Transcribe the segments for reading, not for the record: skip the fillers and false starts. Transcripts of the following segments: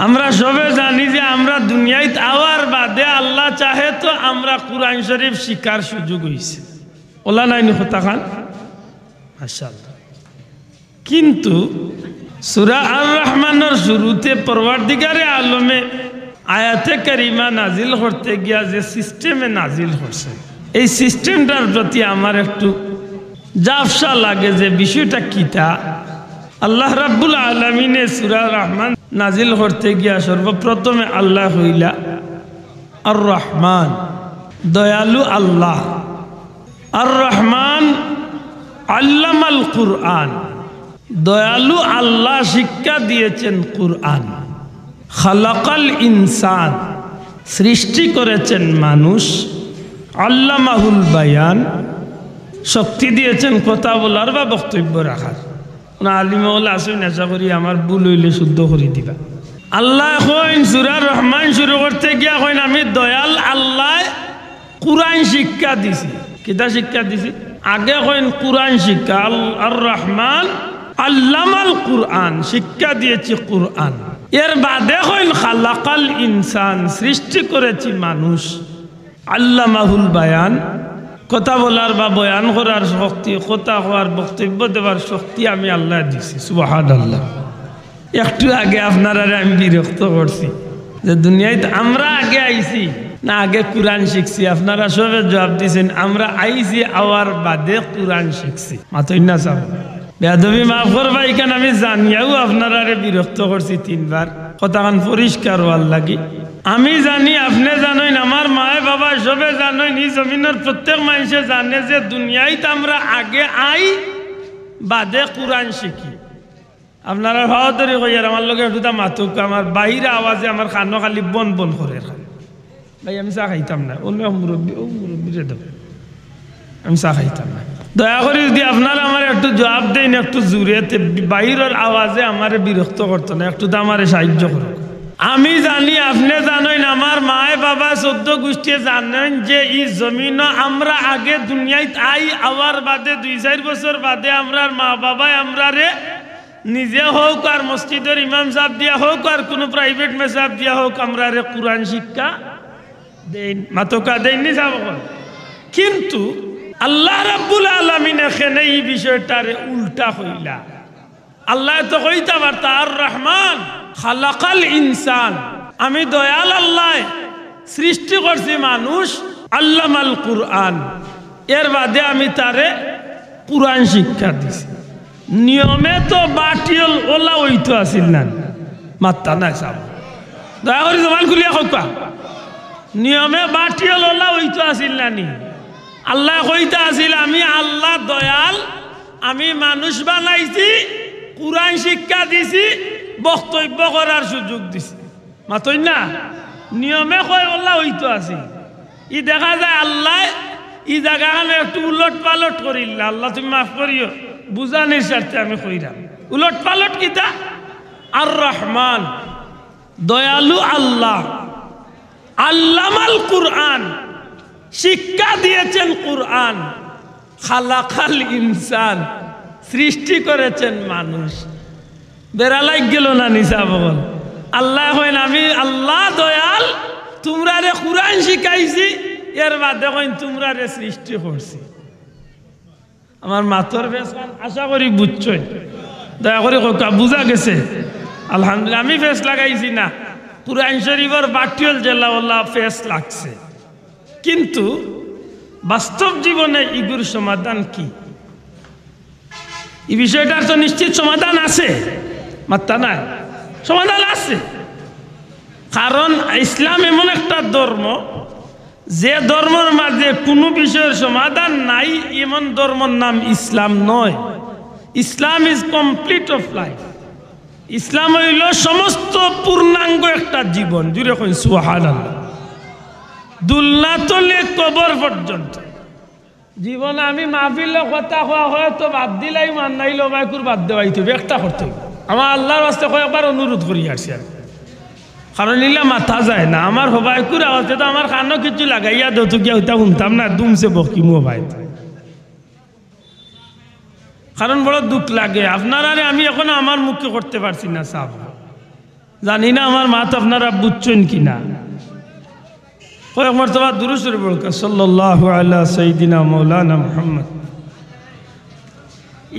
আমরা সবে জানি যে আমরা দুনিয়ায় আওয়ার বাদে আল্লাহ চাহে তো আমরা কুরআন শরীফ শিকার সুযোগ হইছে ওলা নাইনি কথা খান মাশাআল্লাহ। কিন্তু সূরা আর রহমানের শুরুতে পরওয়ারদিগারে আলমে আয়াতে কারিমা নাজিল করতে গিয়া যে সিস্টেমে নাজিল করছে এই সিস্টেমটার প্রতি আমার একটু জাফসা লাগে যে বিষয়টা কিটা। আল্লাহ রাব্বুল আলামিনে সূরা রহমান নাজিল করতে গিয়া সর্বপ্রথমে আল্লাহ হইলা আর রহমান, দয়ালু আল্লাহ। আর রহমান আল্লামাল কুরআন, দয়ালু আল্লাহ শিক্ষা দিয়েছেন কুরআন। খালাকাল ইনসান, সৃষ্টি করেছেন মানুষ। আল্লামাহুল বায়ান, শক্তি দিয়েছেন কথা বলার বা বক্তব্য রাখার। না আলিমওয়ালা আসেন, আশা করি আমার ভুল হইলে শুদ্ধ করে দিবা। আল্লাহ কইন সূরা রহমান শুরু করতে গিয়া কইন আমি দয়াল আল্লাহ কুরআন শিক্ষা দিছি। কিতা শিক্ষা দিছি? আগে কইন কুরআন শিক্ষা। আর রহমান আল্লামাল কুরআন, শিক্ষা দিয়েছি কুরআন। এর বাদে কইন খালাকাল ইনসান, সৃষ্টি করেছি মানুষ। আল্লামাহুল বায়ান, কথা বলার বা বয়ান করার শক্তি, কথা হওয়ার বক্তব্য দেওয়ার শক্তি আমি আল্লাহ দিছি। সুবহানাল্লাহ। একটু আগে আপনারা আমি বিরক্ত করছি যে দুনিয়ায় আমরা আগে আইছি না আগে কোরআন শিখছি। আপনারা সবে জবাব দিয়েছেন আমরা আইছি আওয়ার বাদে কোরআন শিখছি। মাতই না চাও বেয়াদবি মাফ করবা, এখানে আমি জানিয়াও আপনারা বিরক্ত করছি 3 বার। কথাখান পরিষ্কার হওয়ার লাগি। আমি জানি, আপনি জানেন, আমার মায়ে বাবা সবে জানেন, এই জমিনের প্রত্যেক মানুষে জানে যে দুনিয়ায় আমরা আগে আই বাদে কোরআন শিখি। আপনারা ভাওতরি কইয়ার আমার লগে একটু মাতুক, আমার বাইরে আওয়াজে আমার কানো খালি বন বন করে। ভাই আমি চা খাইতাম না, অন্য মুরব্বী ও মুরব্বীরে দেব, আমি চা খাইতাম না। দয়া করে যদি আপনারা আমার একটু জবাব দেন একটু জুড়ে, বাইরের আওয়াজে আমার বিরক্ত করতো না, একটু তো আমার সাহায্য করুক। আমি জানি, আপনি জানেন, আমার মায়ে বাবা 14 গোষ্ঠী জানেন যে এই জমিন আমরা আগে দুনিয়ায় আই আওয়ার বাদে 2-4 বছর বাদে আমরা মা বাবাই আমরা নিজে হোক আর মসজিদের ইমাম সাহেব দিয়া হোক আর কোনো প্রাইভেট মেসাব দিয়া হোক আমরা কোরআন শিক্ষা দেন, মাতকা দেননি যাব। কিন্তু আল্লাহ রাব্বুল আলামিন এখানে এই বিষয়টারে উল্টা হইলা। আল্লাহ তো কইতা পারতা আর রহমান খালাকাল ইনসান, আমি দয়াল আল্লাহ সৃষ্টি করছি মানুষ। আল্লামাল কুরআন, এর বাদে আমি তারে কুরআন শিক্ষা দিছি। নিয়মে তো বাটিল ওলা ওইতো আসিল না, মাত্তা নাই সাব দয়া করে জবান খুলিয়া কইবা। নিয়মে বাটিল ওলা ওইতো আসিল না নি। আল্লাহ কইতা আসিল আমি আল্লাহ দয়াল, আমি মানুষ বানাইছি, কুরআন শিক্ষা দিছি, বক্তব্য করার সুযোগ দিছি। মাতই না নিয়মে কয় ওলা ওইতো আসিল। ই দেখা যায় আল্লাহ ই জায়গাখানে একটু উলট পালট করিল। আল্লাহ তুমি মাফ করিও, বুঝানির স্বার্থে আমি কইরাম। উলট পালট কিতা? আর রহমান দয়ালু আল্লাহ, আল্লামাল কুরআন শিক্ষা দিয়েছেন কুরআন। খালাকাল ইনসান সৃষ্টি করেছেন মানুষ। বেড়ালাই গেল না নিসা বল। আল্লাহ কইন আমি আল্লাহ দয়াল, তোমরা রে কুরআন শিখাইছি, এর বাদে কইন তোমরা রে সৃষ্টি করছি। আমার মাতর ফেস আশা করি বুঝছই, দয়া করে বুঝা গেছে? আলহামদুলিল্লাহ। আমি ফেস লাগাইছি না, কুরআন শরীফের বাটিল জেলাওয়ালা ফেস লাগছে। কিন্তু বাস্তব জীবনে ইগুর সমাধান কি? এই বিষয়টার তো নিশ্চিত সমাধান আছে, মাত্তা নাই, সমাধান আছে। কারণ ইসলাম এমন একটা ধর্ম যে ধর্মের মাঝে কোনো বিষয়ের সমাধান নাই, এমন ধর্মের নাম ইসলাম নয়। ইসলাম ইজ কমপ্লিট অফ লাইফ। ইসলাম হইল সমস্ত পূর্ণাঙ্গ একটা জীবন। জুড়ে কই সুবহানাল্লাহ। দুলনা তলে কবর পর্যন্ত জীবন। আমি মাহফিলে কথা হওয়া হয়তো বাদ দিলাই মান নাইলো বাইকুর বাদ দেওয়াই তো একটা করতে আমার আল্লাহর বাস্তে কয়েকবার অনুরোধ করি আসছি। আর কারণ নিলে মাথা যায় না আমার হবাইকুর আওয়াজে তো আমার কানো কিছু লাগাইয়া দৌত গিয়া হইতা শুনতাম না, দুমছে বকি মোবাইল। কারণ বড় দুঃখ লাগে আপনারা, আমি এখন আমার মুখে করতে পারছি না সাব। জানি না আমার মাত আপনারা বুঝছেন কিনা কয়েক মর্তবা দুরূদ শরীফ পড়ুন সাল্লাল্লাহু আলা সাইয়্যিদিনা মাওলানা মুহাম্মদ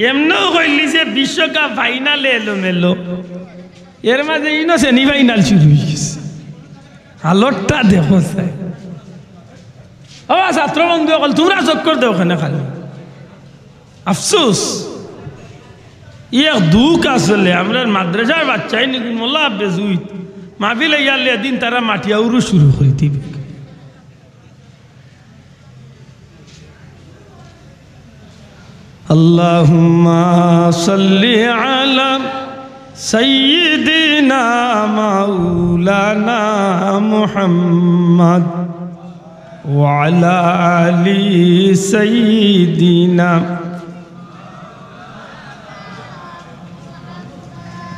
এমনও কইলি যে বিশ্বকাপ ফাইনালে এলো মেলো এর মাঝে ইনো সেমিফাইনাল শুরু হয়ে গেছে হালতটা দেখো চাই ও ছাত্র বন্ধু সকল তোমরা চক্কর দেও ওখানে খালি আফসোস ইয়ে দুঃখ আসলে আমরা মাদ্রাসার বাচ্চাই নাকি মোল্লা বেজুইত মাহফিল ইয়ালে দিন তারা মাটিয়া উড়ু শুরু করে দিবে আল্লাহুম্মা সাল্লি আলা সাইয়্যিদিনা মাওলানা মুহাম্মদ ওয়া আলা আলি সাইয়্যিদিনা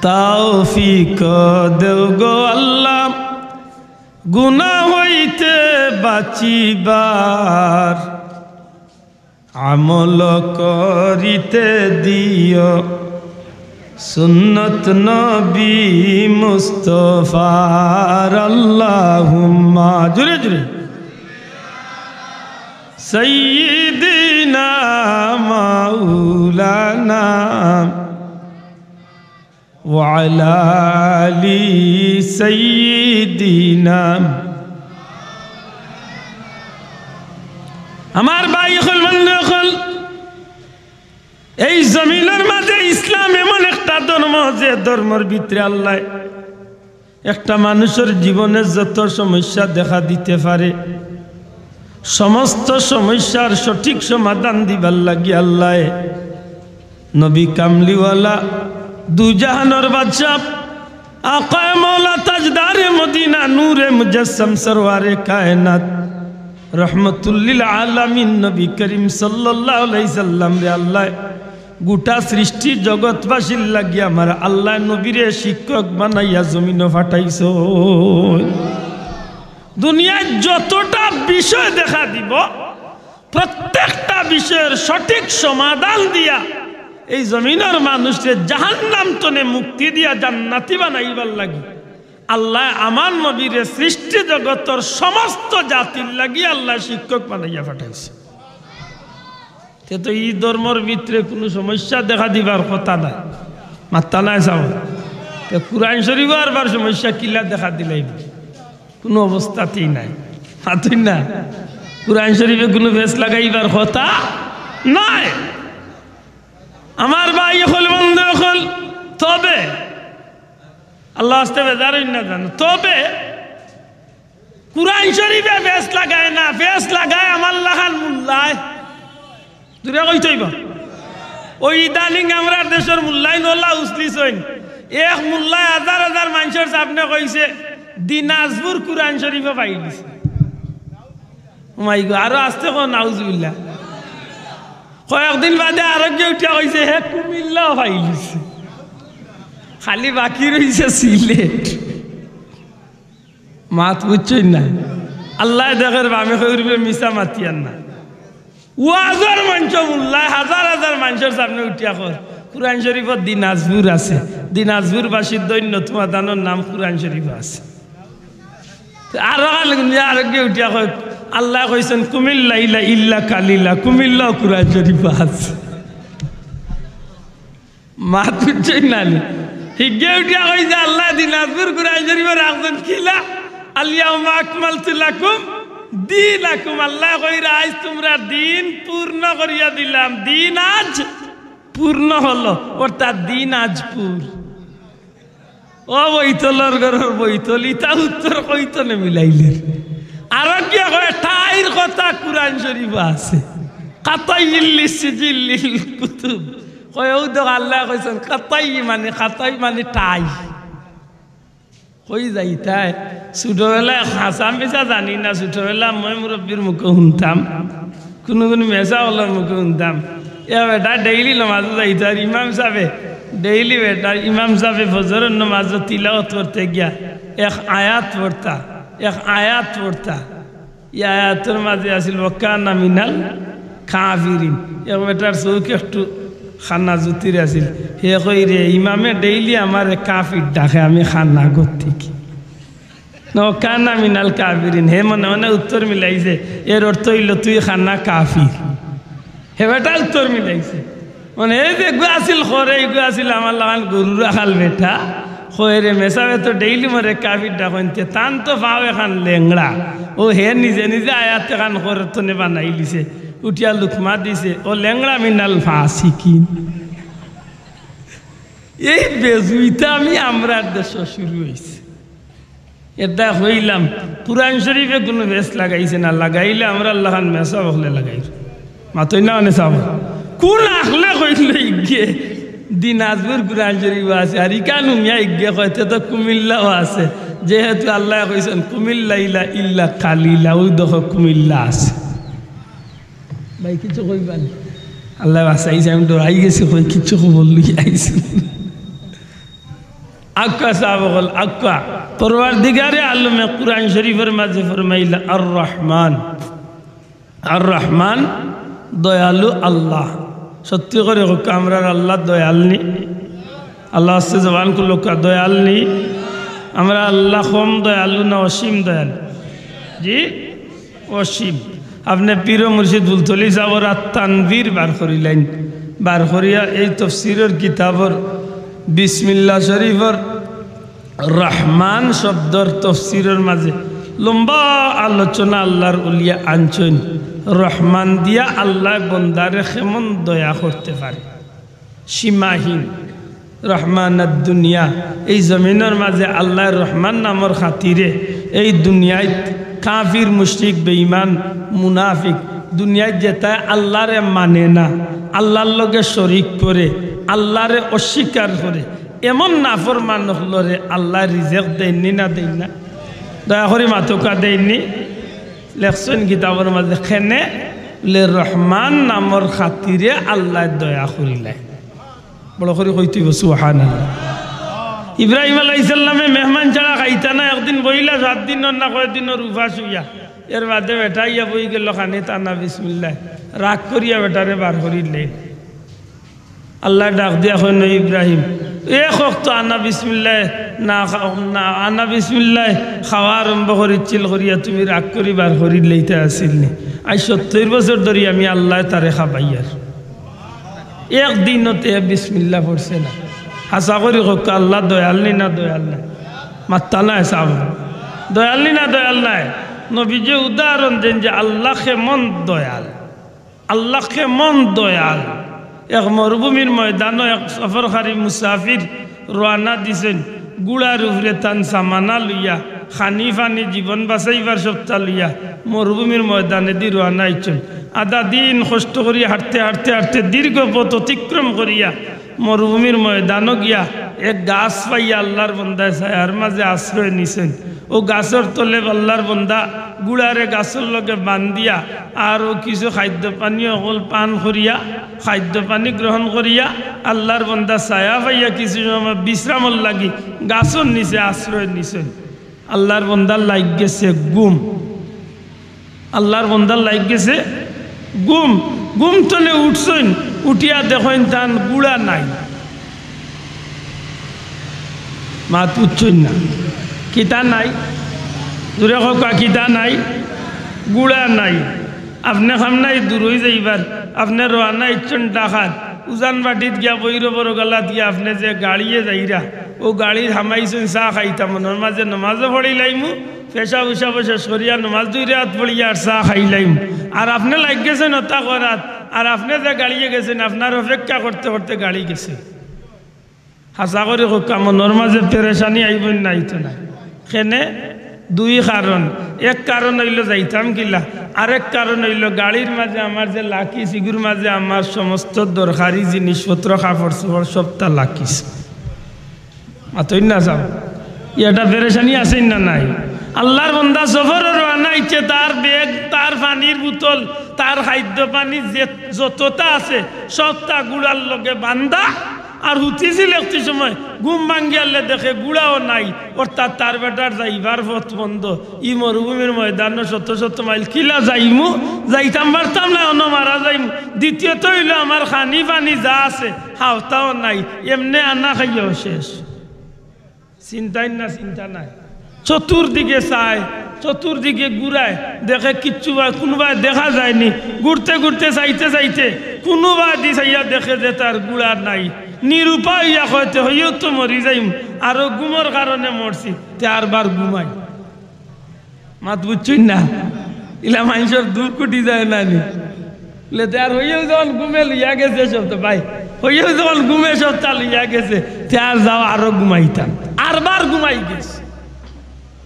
তৌফিক দেও গো আল্লাহ গুনাহ হইতে বাঁচিবার আমল করিতে দিও সুন্নত নবী মুস্তাফার আল্লাহুম্মা জোরে জোরে সাইয়্যিদিনা মাওলানা ওয়া আলা আলি সাইয়্যিদিনা আমার ভাই হল বন্ধু হল এই জমিনের মাঝে ইসলাম এমন একটা ধর্ম যে ধর্মের ভিতরে আল্লাহ একটা মানুষের জীবনে যত সমস্যা দেখা দিতে পারে সমস্ত সমস্যার সঠিক সমাধান দিবার লাগি আল্লাহ নবী কামলিওয়ালা দুজাহানের বাদশাহ আকা মৌলা তাজদারে মদিনা নূরে মুজাসসাম সরওয়ারে কায়নাত রহমতুল্লিল আলামিন নবী করিম সাল্লাল্লাহু আলাইহি সাল্লাম রে আল্লাহ গোটা সৃষ্টি জগৎবাসীর লাগি আমার আল্লাহ নবীরে শিক্ষক বানাইয়া জমিনে ফাটাইছো দুনিয়ায় যতটা বিষয় দেখা দিব প্রত্যেকটা বিষয়ের সঠিক সমাধান দিয়া এই জমিনের মানুষের জাহান্নাম তনে মুক্তি দিয়া জান্নাতি বানাইবার লাগি আল্লাহ আমার নবীর সৃষ্টি জগতের সমস্ত জাতির লাগি আল্লাহ শিক্ষক বানাইয়া পাঠাইছে তো এই ধর্মের ভিতরে কোনো সমস্যা দেখা দিবার কথা নাই মাত্তা নাই যাও তো কুরআন শরীফ আর সমস্যা কিলা দেখা দিলাই কোনো অবস্থাতেই নাই হাতুই না কুরআন শরীফে কোনো ভেস লাগাইবার কথা নাই আমার ভাই হল বন্ধু হল তবে আল্লাহ আসতে বেজারই না জানো তবে কুরআন শরীফে ফেস লাগায় না ফেস লাগায় আমার লাগান মুল্লায় দূরে কইতইব ওই ইদানিং আমরা দেশের মূল্যায়ন হল্লা উসলিস হইন এক মুল্লায় হাজার হাজার মানুষের সামনে কইছে দিনাজপুর কুরআন শরীফে পাই দিছে মাই গো আরো আসতে কো নাউজুবিল্লাহ কয়েকদিন বাদে আরোগ্য উঠিয়া কইছে হে কুমিল্লাও পাই দিছে খালি বাকি রয়েছে সিলেট মাত বুঝছই না আল্লাহ দেখের বামে কইরবে মিছা মাতিয়ান না ওয়াজর মঞ্চ মুল্লায় হাজার হাজার মানুষের সামনে উঠিয়া কর কুরআন শরীফত দিনাজপুর আছে দিনাজপুর বাসীর দৈন্য তোমার দানোর নাম কুরআন শরীফ আছে আরো আরোগ্য উঠিয়া কর আল্লাহ কইছেন কুমিল্লা ইলা ইল্লা কালিলা কুমিল্লা কুরআন শরীফ আছে মাত বুঝছই না হিগে উঠিয়া কইছে আল্লাহ দিনাজপুর কুরআন শরীফের রাখছেন কিলা আলিয়াউমা আকমালতু লাকুম দীনাকুম আল্লাহ কইরা আজ তোমরা দিন পূর্ণ করিয়া দিলাম দিন আজ পূর্ণ হলো অর্থাৎ দিন আজপুর ও বৈতলর ঘরের বৈতলি তা উত্তর কইতনে মিলাইলে আরো কি কয় ঠাইর কথা কুরআন শরীফ আছে কাতাইল সিজিল কুতুব কয় ও দেখ আল্লাহ কইছেন কাতাই মানে ঠাই কই যাই তাই ছোটবেলায় হাসাম পেশা জানি না ছোটবেলা মই মুরব্বীর মুখে শুনতাম কোনো কোনো মেসা হলার মুখে শুনতাম এ বেটা ডেইলি নমাজ যাইতো আর ইমাম সাহেব ডেইলি বেটা ইমাম সাহেব ফজরের নমাজ তিলাওয়াত করতে গিয়া এক আয়াত পড়তা এই আয়াতের মাঝে আসিল ওয়াকানা মিনাল কাফিরিন এক বেটার চৌক একটু খানা জুতির আছিল হে কই রে ইমামে ডেইলি আমার কাফির ডাকে আমি খানা করতে কি কানা মিনাল কাফিরিন হে মনে মনে উত্তর মিলাইছে এর অর্থ হইল তুই খানা কাফির হে বেটা উত্তর মিলাইছে মানে এই যে গু আসিল খরে এই গু আসিল আমার লাগান গরু রাখাল বেটা খরে মেসাবে তো ডেইলি মরে কাফির ডাকতে তান তো পাও এখান লেংড়া ও হে নিজে নিজে আয়াত এখান খরে তো নে বানাই লিছে উঠিয়া লুকমা দিছে ও লেংড়া মিনাল ফাসিকিন এই বেজুইটা আমি আমরা দেশ শুরু হয়েছে এটা হইলাম কুরআন শরীফে কোনো বেশ লাগাইছে না লাগাইলে আমরা আল্লাহ মেসা বকলে লাগাই মাতই না অনে চাব কোন আখলে কইলে ইগে দিনাজপুর কুরআন শরীফ আছে আর ইকান মিয়া ইগে কইতে তো কুমিল্লাও আছে যেহেতু আল্লাহ কইছেন কুমিল্লাইলা ইল্লা কালিলা ওই দেখো কুমিল্লা আছে ভাই কিছু কইবানি আল্লাহ বাসাইছে আমি ডরাই গেছি কই কিছু বললি আইছি আক্কা সাহাব বল আক্কা পরওয়ারদিগারে আলমে কুরআন শরীফের মাঝে ফরমাইলা আর রহমান দয়ালু আল্লাহ সত্যি করে হোক আমরা আল্লাহ দয়াল নি আল্লাহ আসছে জবান করলো দয়াল নি আমরা আল্লাহ কম দয়ালু না অসীম দয়াল জি অসীম আপনি পীর মুর্শিদ বুলতলি সাহর তানভীর বার করিলেন বার করিয়া এই তফসিরের কিতাবর বিসমিল্লাহ শরীফর রহমান শব্দর তফসিরের মাঝে লম্বা আলোচনা আল্লাহর উলিয়া আনছেন রহমান দিয়া আল্লাহ বন্দারে কেমন দয়া করতে পারে সীমাহীন রহমান দুনিয়া এই জমিনের মাঝে আল্লাহ রহমান নামর খাতিরে এই দুনিয়ায় কাফির মুশরিক বেঈমান মুনাফিক দুনিয়ায় যেটা আল্লাহরে মানে না আল্লাহর লগে শরিক করে আল্লাহরে অস্বীকার করে এমন নাফরমান হলরে আল্লাহ রিজেক দেননি না দেন না দয়া করে মাতকা দেননি লেখছেন কিতাবের মাঝে খেনে লে রহমান নামর খাতিরে আল্লাহ দয়া করিলে বড় করে কইতে সুবহানাল্লাহ ইব্রাহিম আলাইহিস সালামে মেহমান ছাড়া খাইতা না একদিন বইলা 7 দিন না কয়েকদিনের উপাস হইয়া এর বাদে বেটা ইয়া বই গেল খানে তানা বিসমিল্লাহ রাগ করিয়া বেটারে বার করিলে আল্লাহ ডাক দিয়া কইন ইব্রাহিম এক ওয়াক্ত আনা বিসমিল্লাহ না আনা বিসমিল্লাহ খাওয়া আরম্ভ করিছিল করিয়া তুমি রাগ করি বার করিলেইতে আসিল নি আজ 70 বছর ধরে আমি আল্লাহ তারে খাবাইয়ার একদিনতে বিসমিল্লাহ পড়ছে না হাসা করি হোক আল্লাহ দয়াল নি না দয়াল নাই মাত্তা নাই সাব দয়াল নি না দয়াল নাই নবীজি উদাহরণ দেন যে আল্লাহকে মন দয়াল আল্লাহকে মন দয়াল এক মরুভূমির ময়দানও এক সফরকারী মুসাফির রওনা দিছেন গুড়ার উপরে তান সামানা লইয়া খানি ফানি জীবন বাঁচাইবার সপ্তাহ লইয়া মরুভূমির ময়দানে দি রওনা হইছেন আধা দিন কষ্ট করিয়া হাঁটতে হাঁটতে হাঁটতে দীর্ঘ পথ অতিক্রম করিয়া মরুভূমির ময়দানও গিয়া এক গাছ পাইয়া আল্লাহর বন্দায় ছায়ার মাঝে আশ্রয় নিছেন ও গাছের তলে আল্লাহর বন্দা গুড়ারে গাছের লগে বান্ধিয়া আর ও কিছু খাদ্য পানীয় অকল পান করিয়া খাদ্য পানি গ্রহণ করিয়া আল্লাহর বন্দা ছায়া পাইয়া কিছু সময় বিশ্রামর লাগি গাছের নিচে আশ্রয় নিছেন আল্লাহর বন্দার লাগ গেছে গুম আল্লাহর বন্দার লাগ গেছে গুম গুম তলে উঠছেন উঠিয়া দেখেন তান গুড়া নাই মাত উঠছেন না কিতা নাই দূরে কা কিতা নাই গুড়া নাই আপনি খাম নাই দূর হয়ে যাইবার আপনি রওনা ইচ্ছন ডাকাত উজান বাটিত গিয়া বৈর বড় গলাত গিয়া আপনি যে গাড়িয়ে যাইরা ও গাড়ি থামাইছেন চাহ খাইতা মনের মাঝে নমাজও পড়িলাইমু পেশা উষা বসে সরিয়া নমাজ 2 রাত পড়িয়া আর চাহ খাইলাইম আর আপনি লাগ গেছেন ওটা করাত আর আপনি যে গাড়িয়ে গেছেন আপনার অপেক্ষা করতে করতে গাড়ি গেছে হাসা করে মনের মাঝে পেরেশানি আইব নাই তো না কেনে 2 কারণ এক কারণ হইল যাইতাম কিলা আরেক কারণ হইল গাড়ির মাঝে আমার যে লাকি সিগুর মাঝে আমার সমস্ত দরকারি জিনিসপত্র কাপড় চোপড় সবটা লাকিস মাতই না যাও এটা পেরেশানি আছেন না নাই আল্লাহর বন্দা সফর রওনা ইচ্ছে তার ব্যাগ তার পানির বোতল তার খাদ্য পানি যতটা আছে সবটা গুড়ার লগে বান্ধা আর হুতিছিল একটি সময় ঘুম ভাঙ্গিয়ালে দেখে গুড়াও নাই অর্থাৎ তার বেটার যাইবার পথ বন্ধ ই মরুভূমির ময়দান শত শত মাইল কিলা যাইমু যাইতাম পারতাম না অন্য মারা যাইমু দ্বিতীয়ত হইল আমার খানি পানি যা আছে হাওতাও নাই এমনি আনা খাইয়াও শেষ চিন্তাই না চিন্তা নাই চতুর্দিকে চায় চতুর্দিকে ঘুরায় দেখে কিচ্ছু কোনোবাই দেখা যায়নি ঘুরতে ঘুরতে চাইতে চাইতে কোনোবাই দি চাইয়া দেখে যে তার গুড়ার নাই নিরুপায় হইয়া হইতে হইও তো মরি যাইম আরো ঘুমোর কারণে মরছি তে আরবার ঘুমাই মাত বুঝছই না ইলা মানুষের দূর কুটি যায় না নি তে আর হইয়াও যখন ঘুমে লইয়া গেছে সব তো ভাই হইয়াও যখন ঘুমে সব তা লইয়া গেছে তে আর যাও আরো ঘুমাইতাম আরবার ঘুমাই গেছে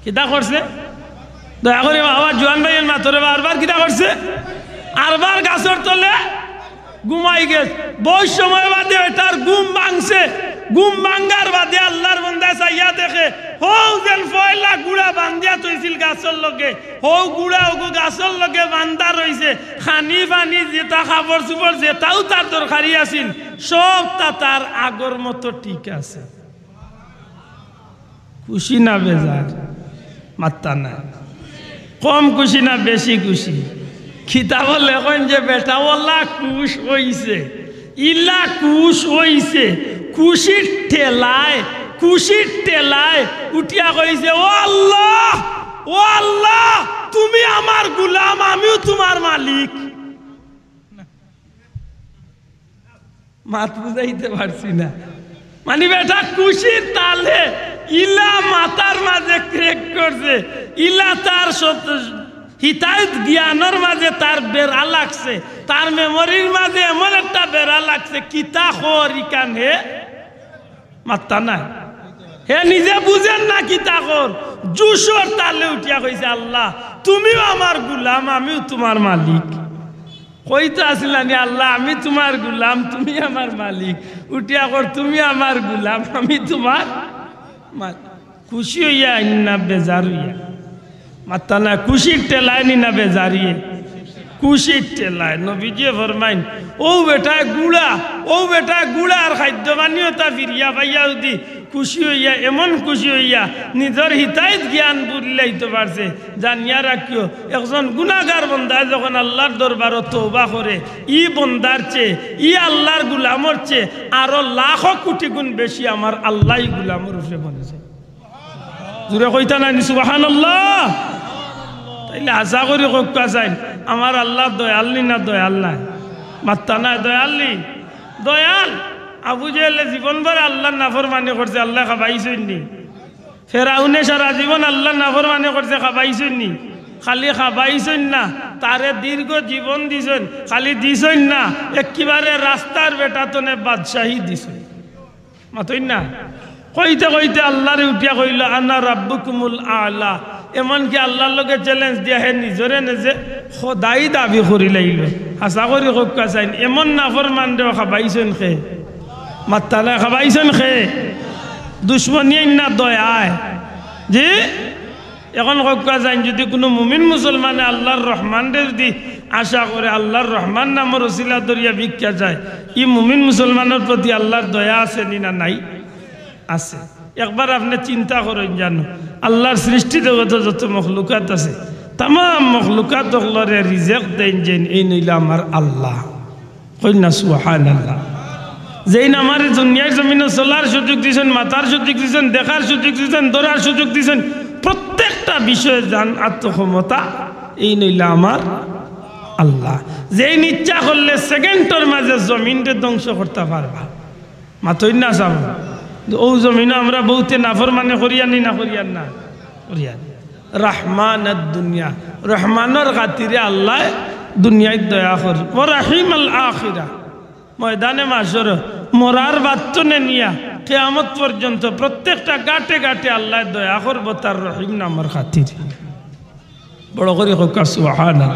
কিতা করছে দয়া করে আমার জোয়ান ভাইয়ের মাথরে বারবার কিতা করছে আরবার গাছের তলে ঘুমাই গেছে বহু সময় বাদে তার ঘুম ভাঙছে ঘুম ভাঙ্গার বাদে আল্লাহর বান্দা চাইয়া দেখে হৌ যেন ফয়লা গুড়া বান্ধিয়া তৈছিল গাছের লগে হৌ গুড়া ওগো গাছের লগে বান্ধা রইছে খানি পানি যেটা খাবার চুপর যেটাও তার দরকারি আছিল সবটা তার আগর মতো ঠিক আছে খুশি না বেজার মাত্তা না কম খুশি না বেশি খুশি খিতাব লেখন যে বেটাওয়াল্লা খুশ হইছে ইলা খুশ হইছে খুশির টেলায় উঠিয়া কইছে ও আল্লাহ তুমি আমার গোলাম আমিও তোমার মালিক মাত বুঝাইতে পারছি না মানে বেটা খুশির তালে ইলা মাতার মাঝে ক্রেক করছে ইলা তার হিতায়ত জ্ঞানের মাঝে তার বেড়া লাগছে তার মেমোরির মাঝে এমন একটা বেড়া লাগছে কিতা হরিকান হে মাত্তা না হে নিজে বুঝেন না কিতা কর জুসর তালে উঠিয়া কইছে আল্লাহ তুমিও আমার গোলাম আমিও তোমার মালিক কইতে আসলানি আল্লাহ আমি তোমার গোলাম তুমি আমার মালিক উঠিয়া কর তুমি আমার গোলাম আমি তোমার খুশি হইয়া না বেজার হইয়া মাত্তা না খুশির টেলায় নি না বেজারিয়ে খুশির টেলায় নবীজি ফরমাইন ও বেটা গুড়া আর খাদ্য পানীয় তা ফিরিয়া পাইয়া যদি খুশি হইয়া এমন খুশি হইয়া নিজের হিতায়ত জ্ঞান বুঝলাইতে পারছে জানিয়া রাখিও একজন গুনাহগার বন্দা যখন আল্লাহর দরবারও তওবা করে ই বন্দার চেয়ে ই আল্লাহর গুলামর চেয়ে আরো লাখ কোটি গুণ বেশি আমার আল্লাহ গুলামর উপরে বনেছে জুড়ে কইতা না সুবহানাল্লাহ তাইলে আশা করি কক্কা চাই আমার আল্লাহ দয়াল না দয়াল নাই মাত্তা না দয়াল আবু জেহেল জীবন ভর আল্লাহ নাফরমানি করছে আল্লাহ খাবাইছেননি ফেরাউনে সারা জীবন আল্লাহ নাফরমানি করছে খাবাইছেননি খালি খাবাইছেন না তারে দীর্ঘ জীবন দিছেন খালি দিছেন না একেবারে রাস্তার বেটাতনে বাদশাহী দিছেন মাতই না কইতে কইতে আল্লাহরে উঠিয়া কইল আনা রাব্বুকুমুল আলা এমনকি আল্লাহর লগে চ্যালেঞ্জ দিয়া হে নিজরে নিজে খোদাই দাবি করি লাইল আশা করি কক্কা চাইন এমন নাফরমান দেও খাবাইছেন খে মাত্তালা খাবাইছেন খে দুশ্মনী না দয়ায় জি এখন কক্কা চাইন যদি কোনো মুমিন মুসলমানে আল্লাহর রহমানরে যদি আশা করে আল্লাহর রহমান নামের ওসিলা দরিয়া ভিক্ষা যায় ই মুমিন মুসলমানের প্রতি আল্লাহর দয়া আছে নি না নাই আছে একবার আপনি চিন্তা করেন জানো আল্লাহর সৃষ্টি জগত যত মখলুকাত আছে তাম মখলুকাত রিজেক দেন যেন এই নইলে আমার আল্লাহ কইনা সুবহানাল্লাহ যেই না আমার দুনিয়ার জমিনে চলার সুযোগ দিয়েছেন মাথার সুযোগ দিয়েছেন দেখার সুযোগ দিয়েছেন ধরার সুযোগ দিয়েছেন প্রত্যেকটা বিষয়ে জান আত্মক্ষমতা এই নইলে আমার আল্লাহ যেই ইচ্ছা করলে সেকেন্ডের মাঝে জমিনকে ধ্বংস করতে পারবা মাতই না চাব ও জমিন আমরা বহুতে নাফরমানে করিয়ানি না করিয়ান না করিয়ান রহমান দুনিয়া রহমানের খাতিরে আল্লাহ দুনিয়ায় দয়া কর ও রাহিম আল আখিরা ময়দানে মাসর মরার বাচ্চনে নিয়া কিয়ামত পর্যন্ত প্রত্যেকটা গাটে গাটে আল্লাহ দয়া করব তার রহিম নামের খাতিরে বড় করে হোক সুবহানাল্লাহ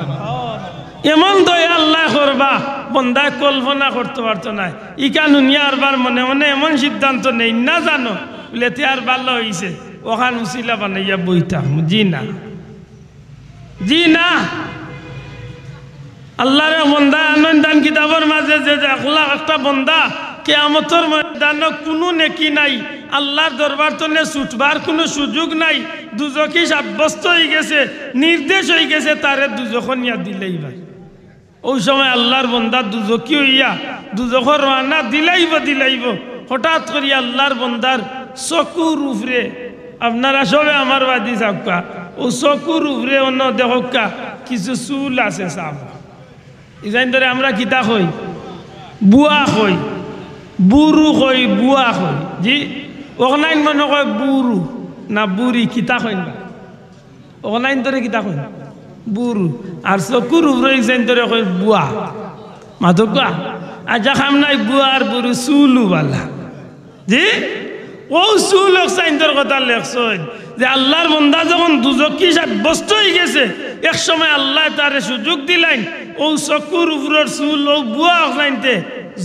এমন দয়া আল্লাহ করবা বন্দায় কল্পনা করতে পারতো না ইকা দুনিয়ার বার মনে মনে এমন সিদ্ধান্ত নেই না জানো বলে আর ভালো হয়েছে ওখান উচিলা বানাইয়া বইতাম জি না আল্লাহরে বন্দা আনন্দান কিতাবের মাঝে যে 1 লাখ একটা বন্দা কিয়ামতের ময়দানে কোনো নেকি নাই, আল্লাহর দরবার তনে ছুটবার কোনো সুযোগ নাই। দুজখী সাব্যস্ত হয়ে গেছে, নির্দেশ হয়ে গেছে তারে দুজখ নিয়া দিলেই ভাই। ওই সময় আল্লাহর বন্দা দুজখী হইয়া দুজখর রানা দিলাইব। হঠাৎ করিয়া আল্লাহর বন্দার চকুর উপরে, আপনারা সবে আমার বাদি চাপকা, ও চকুর উপরে অন্য দেখকা কিছু চুল আছে চাপ। ইজাইন ধরে আমরা কিতা কই? বুয়া কই, বুরু কই, বুয়া কই। জি ওখানাইন মনে কয় বুরু না বুড়ি, কিতা কইন বা ওখানাইন ধরে কিতা কইন? বুরু। আর চকুর উপরে ইজাইন ধরে কই বুয়া। মাধকা আজা খাম নাই বুয়া আর বুরু চুলু বালা। জি ও চুল সাইন্দর কথা লেখছেন যে আল্লাহর বন্দা যখন দুজখী সাব্যস্ত হয়ে গেছে, এক সময় আল্লাহ তারে সুযোগ দিলেন, ও চকুর উপরের চুল ও বুয়া অকলাইনতে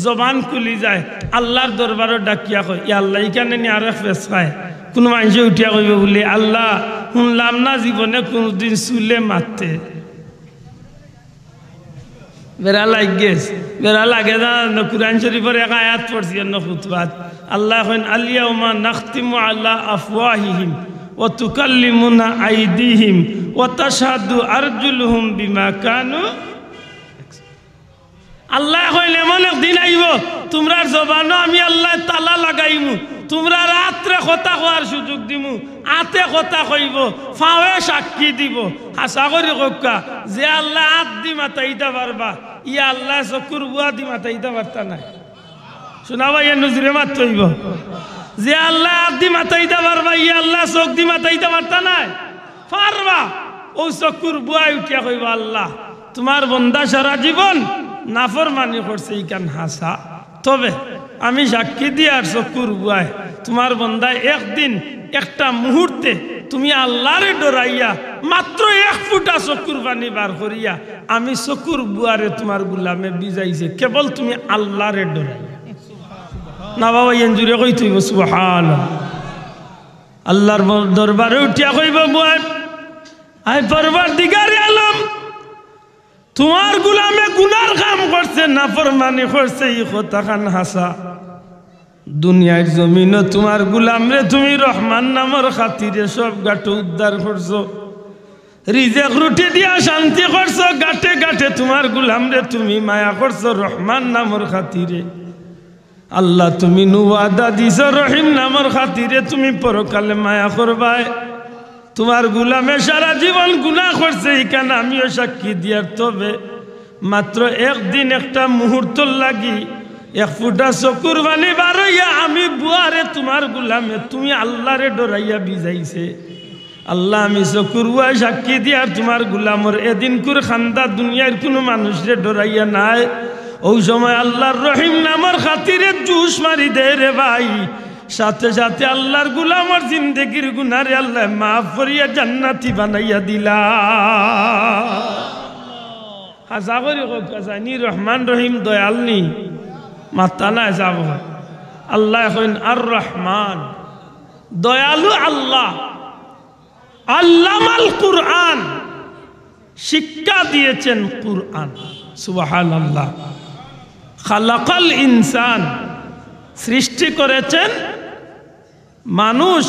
জবান খুলি যায়, আল্লাহর দরবারও ডাকিয়া কয়, ই আল্লাহ ইখানে নিয়ে আরেক ফেস খায়। কোনো মানুষে উঠিয়া কইব বলে, আল্লাহ শুনলাম না জীবনে কোনোদিন চুলে মারতে। বেড়া লাগে না কুরআন শরীফের এক আয়াত পড়ছি অন্য খুতবাত। আল্লাহ কইন আলিয়াউমা নাখতিমু আলা আফওয়াহিহিম ওয়া তুকাল্লিমুনা আইদিহিম ওয়া তাশহাদু আরজুলুহুম বিমা কানু। আল্লাহ কইন এমন একদিন আইব তোমরার জবানও আমি আল্লাহ তালা লাগাইমু, তোমরা রাত্রে কথা কোয়ার সুযোগ দিমু, আতে কথা কইব, ফাওয়ে সাক্ষী দিব। আশা করি কক্কা যে আল্লাহ আত দি মাতাইতে পারবা, ই আল্লাহ চকুর বুয়া দি মাতাইতে পারতা নাই। শোনা ভাই নজরে মাত হইব যে আল্লাহ আত দি মাতাইতে পারবা, ই আল্লাহ চোখ দি মাতাইতে পারতা নাই পারবা। ও চকুর বুয়াই উঠিয়া কইব, আল্লাহ তোমার বন্দা সারা জীবন নাফরমানি করছে, ইকান হাসা, তবে আমি সাক্ষী দিয়ে আর চকুর বুয়ায় তোমার বন্দায় একদিন একটা মুহূর্তে তুমি আল্লাহরে ডরাইয়া মাত্র এক ফুটা চকুর পানি বার করিয়া আমি চকুর বুয়ারে তোমার গুলামে বিজাইছে, কেবল তুমি আল্লাহরে ডরাইয়া। না বাবা এনজুরে কই তুইব সুবহানাল্লাহ। আল্লাহর দরবারে উঠিয়া কইব, বুয়ায় আই পরওয়ারদিগারে আলম, তোমার গুলামে গুনার কাম করছে, নাফরমানি করছে, ই কথা খান হাসা। দুনিয়ার জমিনে তোমার গুলামরে তুমি রহমান নামের খাতিরে সব গাঁটে উদ্ধার করছো, রিজেক রুটি দিয়া শান্তি করছো, গাঁটে গাঁটে তোমার গুলামরে তুমি মায়া করছো রহমান নামের খাতিরে। আল্লাহ তুমি ওয়াদা দিছো রহিম নামের খাতিরে তুমি পরকালে মায়া করবায়। তোমার গুলামে সারা জীবন গুনাহ করছে, এখানে আমিও সাক্ষী দিয়ার, তবে মাত্র একদিন একটা মুহূর্ত লাগি এক ফুটা চকুর পানি বারইয়া আমি বুয়ারে তোমার গুলামে তুমি আল্লাহরে ডরাইয়া বিজাইছে। আল্লাহ আমি চকুর বুয়া সাক্ষী দিয়ার তোমার গুলামর এদিন করে খান্দা দুনিয়ার কোনো মানুষরে ডরাইয়া নাই। ওই সময় আল্লাহর রহিম নামের খাতিরে জুস মারি দে রে ভাই, সাথে সাথে আল্লাহর গুলামর জিন্দেগির গুনারে আল্লাহ মাফ করিয়া জান্নাতি বানাইয়া দিলা। হাসা করি কাজানি রহমান রহিম দয়াল নি মাতা না যাব। আল্লাহ এখন আর রহমান দয়ালু আল্লাহ, আল্লামাল কুরআন, শিক্ষা দিয়েছেন কুরআন। সুবহানাল্লাহ। খালাকাল ইনসান, সৃষ্টি করেছেন মানুষ,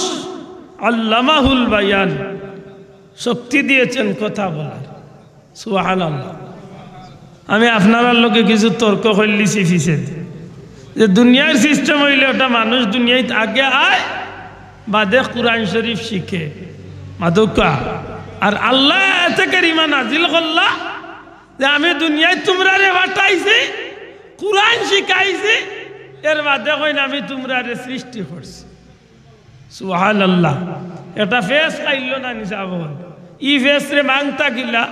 আল্লামাহুল বায়ান, শক্তি দিয়েছেন কথা বলার। সুবহানাল্লাহ। আমি আপনার লোকে কিছু তর্ক করলিছি ফিসে যে দুনিয়ার সিস্টেম হইলে ওটা মানুষ দুনিয়ায় আগে আয় বাদে কুরআন শরীফ শিখে মাদকা। আর আল্লাহ এতে কারিমা নাজিল করলা যে আমি দুনিয়ায় তোমরা রে পাঠাইছি, কুরআন শিখাইছি, এর বাদে কইন আমি তোমরা রে সৃষ্টি করছি। সুবহানাল্লাহ। এটা ফেস খাইল না নিসাব, ই ফেস রে মাংতা গিলা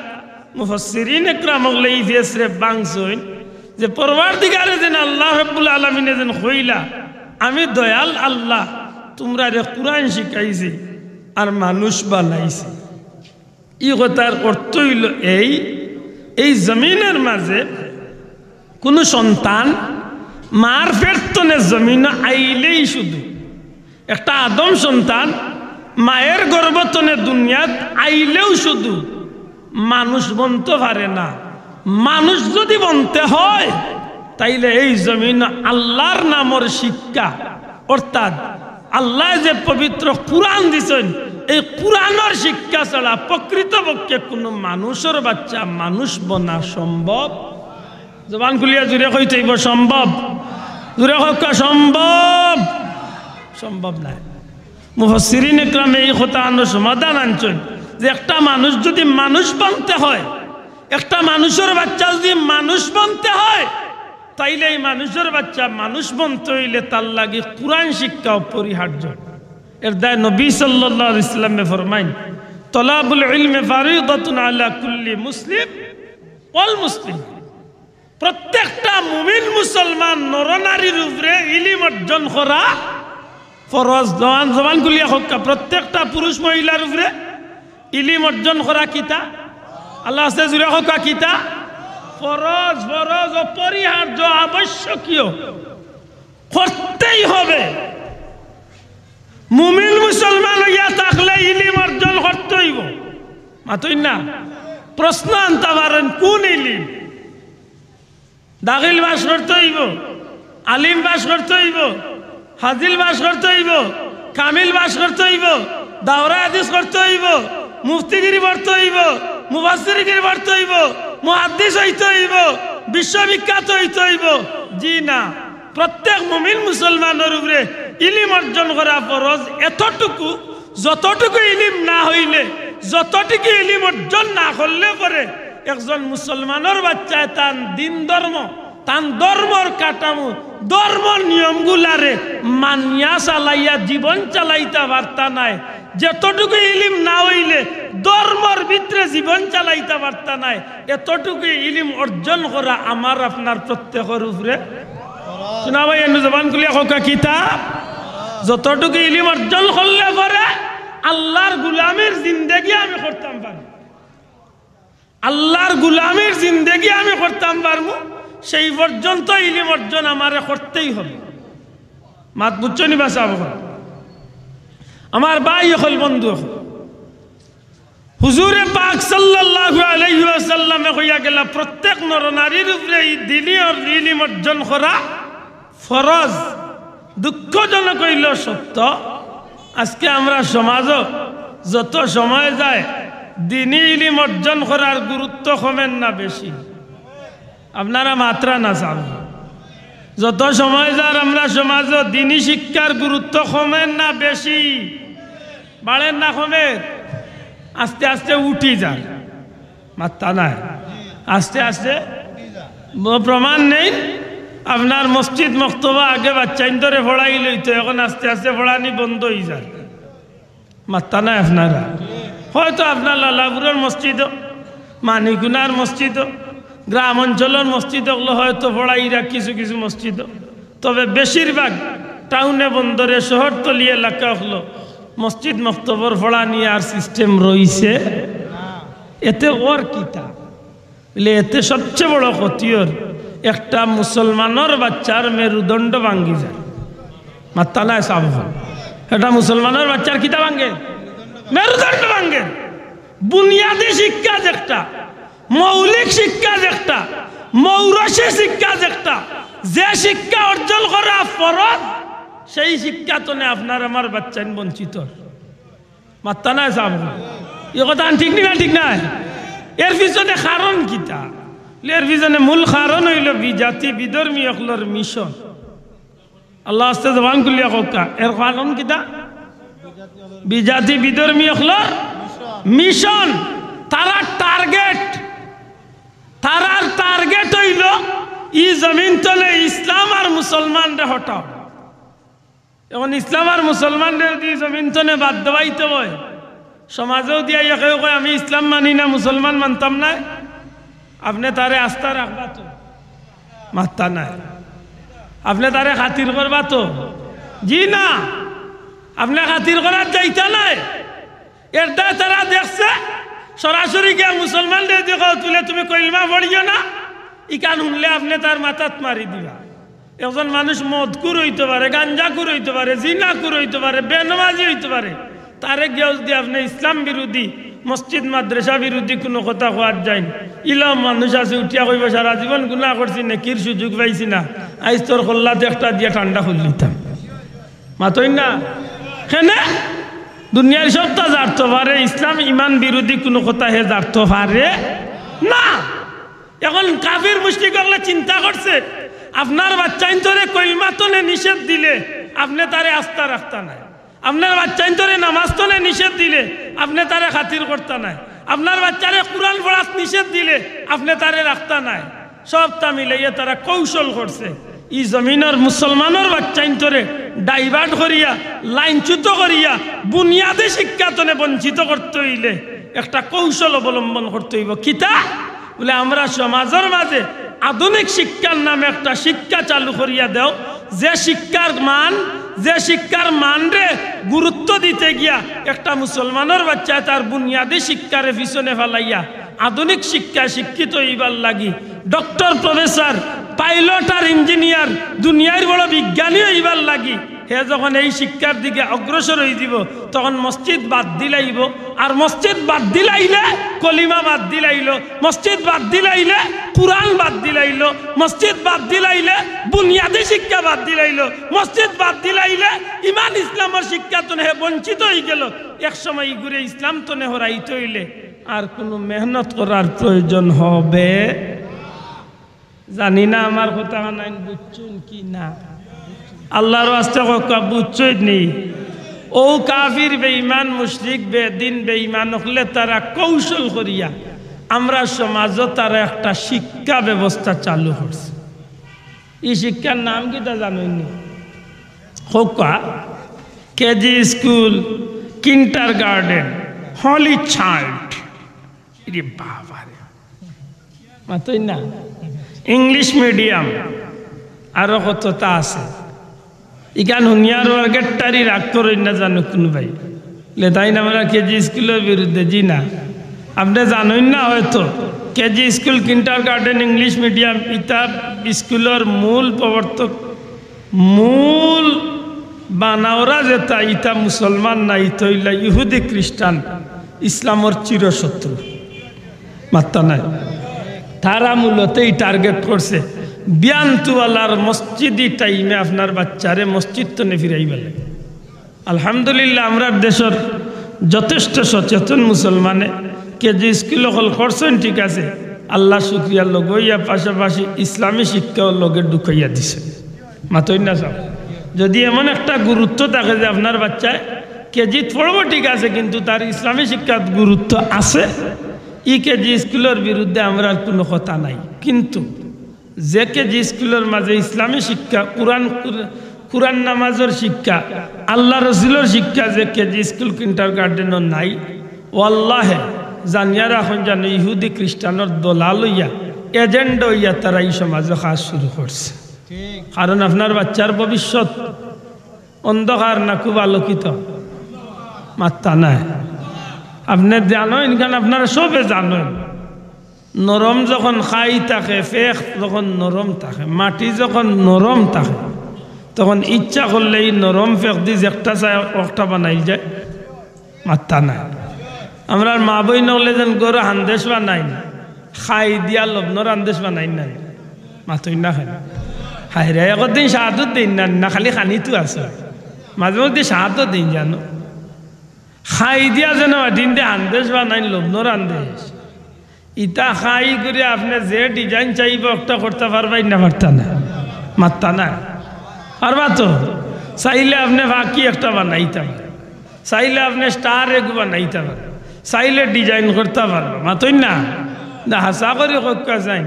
মুফাসসিরিন ইকরাম হলে ই ফেস রে বাংছইন যে পরওয়ারদিগারে যেন আল্লাহ রাব্বুল আলামিন যেন কইলা আমি দয়াল আল্লাহ তোমরা রে কুরআন শিখাইছি আর মানুষ বানাইছি। ই কথার অর্থ হইল এই জমিনের মাঝে কোনো সন্তান মার পেটতনে জমিন আইলেই শুধু একটা আদম সন্তান মায়ের গর্ভতনে দুনিয়াত আইলেও শুধু মানুষ বনতে পারে না। মানুষ যদি বনতে হয় তাইলে এই জমিন আল্লাহর নামের শিক্ষা অর্থাৎ আল্লাহ যে পবিত্র কুরআন দিছেন এই কুরআনের শিক্ষা ছাড়া প্রকৃতপক্ষে কোনো মানুষের বাচ্চা মানুষ বনা সম্ভব। জবান খুলিয়া জুড়ে কইতে হইব সম্ভব, জুড়ে কইকা সম্ভব, সম্ভব নাই। মুফাসসিরিন ইকরামে এই কথার সমাধান আনছেন যে একটা মানুষ যদি মানুষ বানতে হয়, একটা মানুষের বাচ্চা যদি মানুষ বানতে হয়, তাইলে এই মানুষের বাচ্চা মানুষ বানতে হইলে তার লাগে কুরআন শিক্ষা অপরিহার্য। এর দায় নবী সাল্লাল্লাহু আলাইহি ওয়াসাল্লামে ফরমাইন, তলাবুল ইলমি ফারিদাতুন আলা কুল্লি মুসলিম ওয়াল মুসলিম। প্রত্যেকটা মুমিন মুসলমান নরনারীর উপরে ইলম অর্জন করা ফরজ। জবান খুলিয়া হক্কা, প্রত্যেকটা পুরুষ মহিলার উপরে ইলম অর্জন করা কিতা আল্লাহ আছে জুড়ে হক্কা কিতা ফরজ, ফরজ অপরিহার্য আবশ্যকীয়, করতেই হবে। মুমিন মুসলমান হইয়া থাকলে ইলম অর্জন করতে হইব। মাতই না প্রশ্ন আনতে পারেন কোন ইলম? দাখিল বাস করতে হইব, আলিম বাস করতে হইব, হাজিল বাস করতে হইব, কামিল বাস করতে হইব, দাওরা হাদিস করতে হইব, মুফতিগিরি পড়তে হইব, মুফাসসিরগিরি পড়তে হইব, মুহাদ্দিস হইতে হইব, বিশ্ববিখ্যাত হইতে হইব? জি না। প্রত্যেক মুমিন মুসলমানের উপরে ইলম অর্জন করা ফরজ এতটুকু, যতটুকু ইলম না হইলে, যতটুকু ইলম অর্জন না করলে পরে একজন মুসলমানের বাচ্চায় তার দিন ধর্ম, তার ধর্মর কাঠামো, ধর্ম নিয়মগুলারে মানিয়া চালাইয়া জীবন চালাইতে পারতা নাই। যতটুকু ইলম না হইলে ধর্মর ভিতরে জীবন চালাইতে পারতা নাই। এতটুকু ইলম অর্জন করা আমার আপনার প্রত্যেকের উপরে। শোনা ভাই এনে জবান খুলিয়া কোকা কিতাব যতটুকু ইলম অর্জন করলে পরে আল্লাহর গুলামের জিন্দেগি আমি করতাম পারি, আল্লাহর গুলামের জিন্দেগি আমি করতাম পারবো, সেই পর্যন্ত ইলম অর্জন আমারে করতেই হবে। মাত বুঝছো নি বাসা? আমার ভাই হল, বন্ধু হল, হুজুরে পাক সাল্লাল্লাহু আলাইহি ওয়াসাল্লামে কইয়া গেলা প্রত্যেক নরনারীর উপরে এই দ্বীনি ইলম অর্জন করা ফরজ। দুঃখজনক হইল সত্য, আজকে আমরা সমাজও যত সময় যায় দ্বীনি ইলম অর্জন করার গুরুত্ব কমেন না বেশি? আপনারা মাত্রা না চান। যত সময় যায় আমরা সমাজও দ্বীনি শিক্ষার গুরুত্ব কমেন না বেশি? বাড়েন না কমেন? আস্তে আস্তে উঠি যান, মাত্রা নাই, আস্তে আস্তে। প্রমাণ নেই আপনার মসজিদ মক্তবা আগে বাচ্চা ধরে পড়াই লইতো, এখন আস্তে আস্তে পড়ানি বন্ধ হয়ে যায়, মাত্রা নাই আপনারা। হয়তো আপনার লালাপুরের মসজিদ, মানিগুনার মসজিদ, গ্রাম অঞ্চলের মসজিদ ওগুলো হয়তো পড়াইরা কিছু কিছু মসজিদ, তবে বেশিরভাগ টাউনে বন্দরে শহরতলি এলাকা হলো মসজিদ মক্তবর পড়া নিয়ে আর সিস্টেম রয়েছে। এতে ওর কিতা বলে, এতে সবচেয়ে বড় ক্ষতির একটা মুসলমানের বাচ্চার মেরুদণ্ড ভাঙ্গি যায়। মাত্রা নাই সাবধান, এটা মুসলমানের বাচ্চার কিতা ভাঙ্গে? মেরুদণ্ড ভাঙ্গে। বুনিয়াদী শিক্ষা যেটা, মৌলিক শিক্ষা যেটা, মৌরসী শিক্ষা যেটা, যে শিক্ষা অর্জন করা ফরজ, সেই শিক্ষা তো আপনার আমার বাচ্চা বঞ্চিত। মাত্রা নাই সাবধান, এ কথা ঠিক না? ঠিক নাই? এর পিছনে কারণ কিতা? এর পিছনে মূল কারণ হইল বিজাতি বিধর্মী অকলর মিশন। আল্লাহ আস্তে জবান খুলিয়া কোকা, এর কারণ কিতা? বিজাতি বিধর্মী অকলর মিশন। তারার টার্গেট হইল ই জমিন তলে ইসলাম আর মুসলমানরা হটাও। এখন ইসলাম আর মুসলমানরা যদি জমিন তলে বাদ দেওয়াইতে হয়, সমাজেও দিয়া কেউ কয় আমি ইসলাম মানি না, মুসলমান মানতাম না, আপনি তারে আস্থা রাখবা তো? মাত্রা নাই। আপনি তারে খাতির করবা তো? জি না, আপনি খাতির করার যাইতা নাই। এটা তারা দেখছে সরাসরি গিয়া মুসলমানদের দেখো তুলে তুমি কইলমা পড়িও না, ইকান শুনলে আপনি তার মাথাত মারি দিবা। একজন মানুষ মদকুর হইতে পারে, গাঞ্জাকুর হইতে পারে, জিনাকুর হইতে পারে, বেনমাজি হইতে পারে, তারে গিয়ে যদি আপনি ইসলাম বিরোধী, মসজিদ মাদ্রাসা বিরোধী কোনো কথা হওয়ার যায়, ইলা মানুষ আছে উঠিয়া কইব সারা জীবন গুনাহ করছি নেকির সুযোগ পাইছি না, আইজ তোর কল্লাতে একটা দিয়ে ঠান্ডা করে দিতাম। মাতই না কেনে দুনিয়ার সবটা জানতে পারে, ইসলাম ইমান বিরোধী কোনো কথা হে জানতে পারে না। এখন কাফির মুশরিক করলে চিন্তা করছে আপনার বাচ্চা ইন্তরে কলমা তনে নিষেধ দিলে আপনি তারে আস্থা রাখতা নাই, আপনার বাচ্চা ইন্তরে নামাজ তনে নিষেধ দিলে আপনি তারে খাতির করতা নাই, আপনার বাচ্চারে কোরআন পড়াত নিষেধ দিলে আপনি তারে রাখতা নাই। সবটা মিলাইয়া তারা কৌশল করছে ই জমিনের মুসলমানের বাচ্চা ইন্তরে ডাইভার্ট করিয়া লাইনচ্যুত করিয়া বুনিয়াদী শিক্ষা তনে বঞ্চিত করতে হইলে একটা কৌশল অবলম্বন করতে হইব। কিতা বলে আমরা সমাজের মাঝে আধুনিক শিক্ষার নামে একটা শিক্ষা চালু করিয়া দেও, যে শিক্ষার মান রে গুরুত্ব দিতে গিয়া একটা মুসলমানের বাচ্চা তার বুনিয়াদী শিক্ষারে পিছনে ফেলাইয়া আধুনিক শিক্ষায় শিক্ষিত হইবার লাগি ডক্টর প্রফেসর পাইলট আর ইঞ্জিনিয়ার দুনিয়ার বড় বিজ্ঞানী হইবার লাগি হে যখন এই শিক্ষার দিকে অগ্রসর হয়ে দিব তখন মসজিদ বাদ দিলাইব, আর মসজিদ বাদ দিলাইলে কলিমা বাদ দিলাইল, মসজিদ বাদ দিলাইলে কুরআন বাদ দিলাইল, মসজিদ বাদ দিলাইলে বুনিয়াদী শিক্ষা বাদ দিলাইল, মসজিদ বাদ দিলাইলে ইমান ইসলামের শিক্ষা তো হে বঞ্চিত হয়ে গেল। এক সময় ঘুরে ইসলাম তো নে হরাইতে হইলে আর কোনো মেহনত করার প্রয়োজন হবে। জানি না আমার কথা নাই বুঝছেন কি না, আল্লাহর ওয়াস্তে বুঝছই নেই। ও কাফির বেঈমান মুশরিক বেদিন বেঈমান হলে তারা কৌশল করিয়া আমরা সমাজও তারা একটা শিক্ষা ব্যবস্থা চালু করছে। এই শিক্ষার নাম কি তা জানেননি? হোকা কেজি স্কুল, কিন্টার গার্ডেন, হলি চাইল্ড, রে বাবা রে মাতই না, ইংলিশ মিডিয়াম আরো কতটা আছে। ইখান হুনিয়ার ওয়ার্গেরটারি রাগ করেন না জানো কোন ভাই লে তাই না আমরা কেজি স্কুলের বিরুদ্ধে। জি না, আপনি জানেন না হয়তো KG school, kinder garden, English medium ইতা স্কুলের মূল প্রবর্তক মূল বানাওরা যেটা ইতা মুসলমান না, ইতা হইলা ইহুদি খ্রিস্টান ইসলামর চিরশত্রু। মাত্রা নাই, তারা মূলত এই টার্গেট করছে বিয়ান্তওয়ালার মসজিদি টাইমে আপনার বাচ্চারে মসজিদ তো নে ফিরাই বেলে। আলহামদুলিল্লাহ আমরা দেশের যথেষ্ট সচেতন মুসলমানে কেজি স্কুল হল করছেন, ঠিক আছে, আল্লাহ শুক্রিয়া লগইয়া পাশাপাশি ইসলামী শিক্ষাও লগে ঢুকাইয়া দিছে। মাতই না সব যদি এমন একটা গুরুত্ব থাকে যে আপনার বাচ্চায় কেজিত পড়ব, ঠিক আছে, কিন্তু তার ইসলামী শিক্ষার গুরুত্ব আছে, ই কেজি স্কুলের বিরুদ্ধে আমরা কোনো কথা নাই। কিন্তু যে কেজি স্কুলের মাঝে ইসলামী শিক্ষা, কুরআন নামাজের শিক্ষা, আল্লাহ রসুলের শিক্ষা যে কেজি স্কুল কিন্টার গার্ডেনও নাই, ওয়াল্লাহে জানিয়া রাখুন জানো ইহুদি খ্রিস্টানের দলাল হইয়া এজেন্ট হইয়া তারা এই সমাজে কাজ শুরু করছে। কারণ আপনার বাচ্চার ভবিষ্যৎ অন্ধকার না খুব আলোকিত? মাত্রা নাই, আপনি জানেন কেন, আপনারা সবে জানেন নরম যখন খাই থাকে, ফেক যখন নরম থাকে, মাটি যখন নরম থাকে, তখন ইচ্ছা করলে এই নরম ফেক দিয়ে একটা চায় একটা বানাই যায়। মাত্রা নাই, আমরা মা বই নলে যেন গরু হান্দেশ বানাই না, খাই দিয়া লবণর আন্দেশ বানাই না, মাতই না খাই হাইরে একদিন সাহায্য দিন না, খালি খানিতো আছে, মাঝে মধ্যে সাহায্য দিন জানো, খাই দিয়া যেন দিন দিয়ে আন্দেশ বানাই লবণর আন্দেশ। ইটা খাই করে আপনি যে ডিজাইন চাইব একটা করতে পারবাই না, পারতা না? মাত্রা না পারবা তো? চাইলে আপনি বাকি একটা বানাইতে পারেন, চাইলে আপনি স্টার এক বানাইতে পারেন, চাইলে ডিজাইন করতে পারবো। মাতই না হাসা করে কক্কা যাই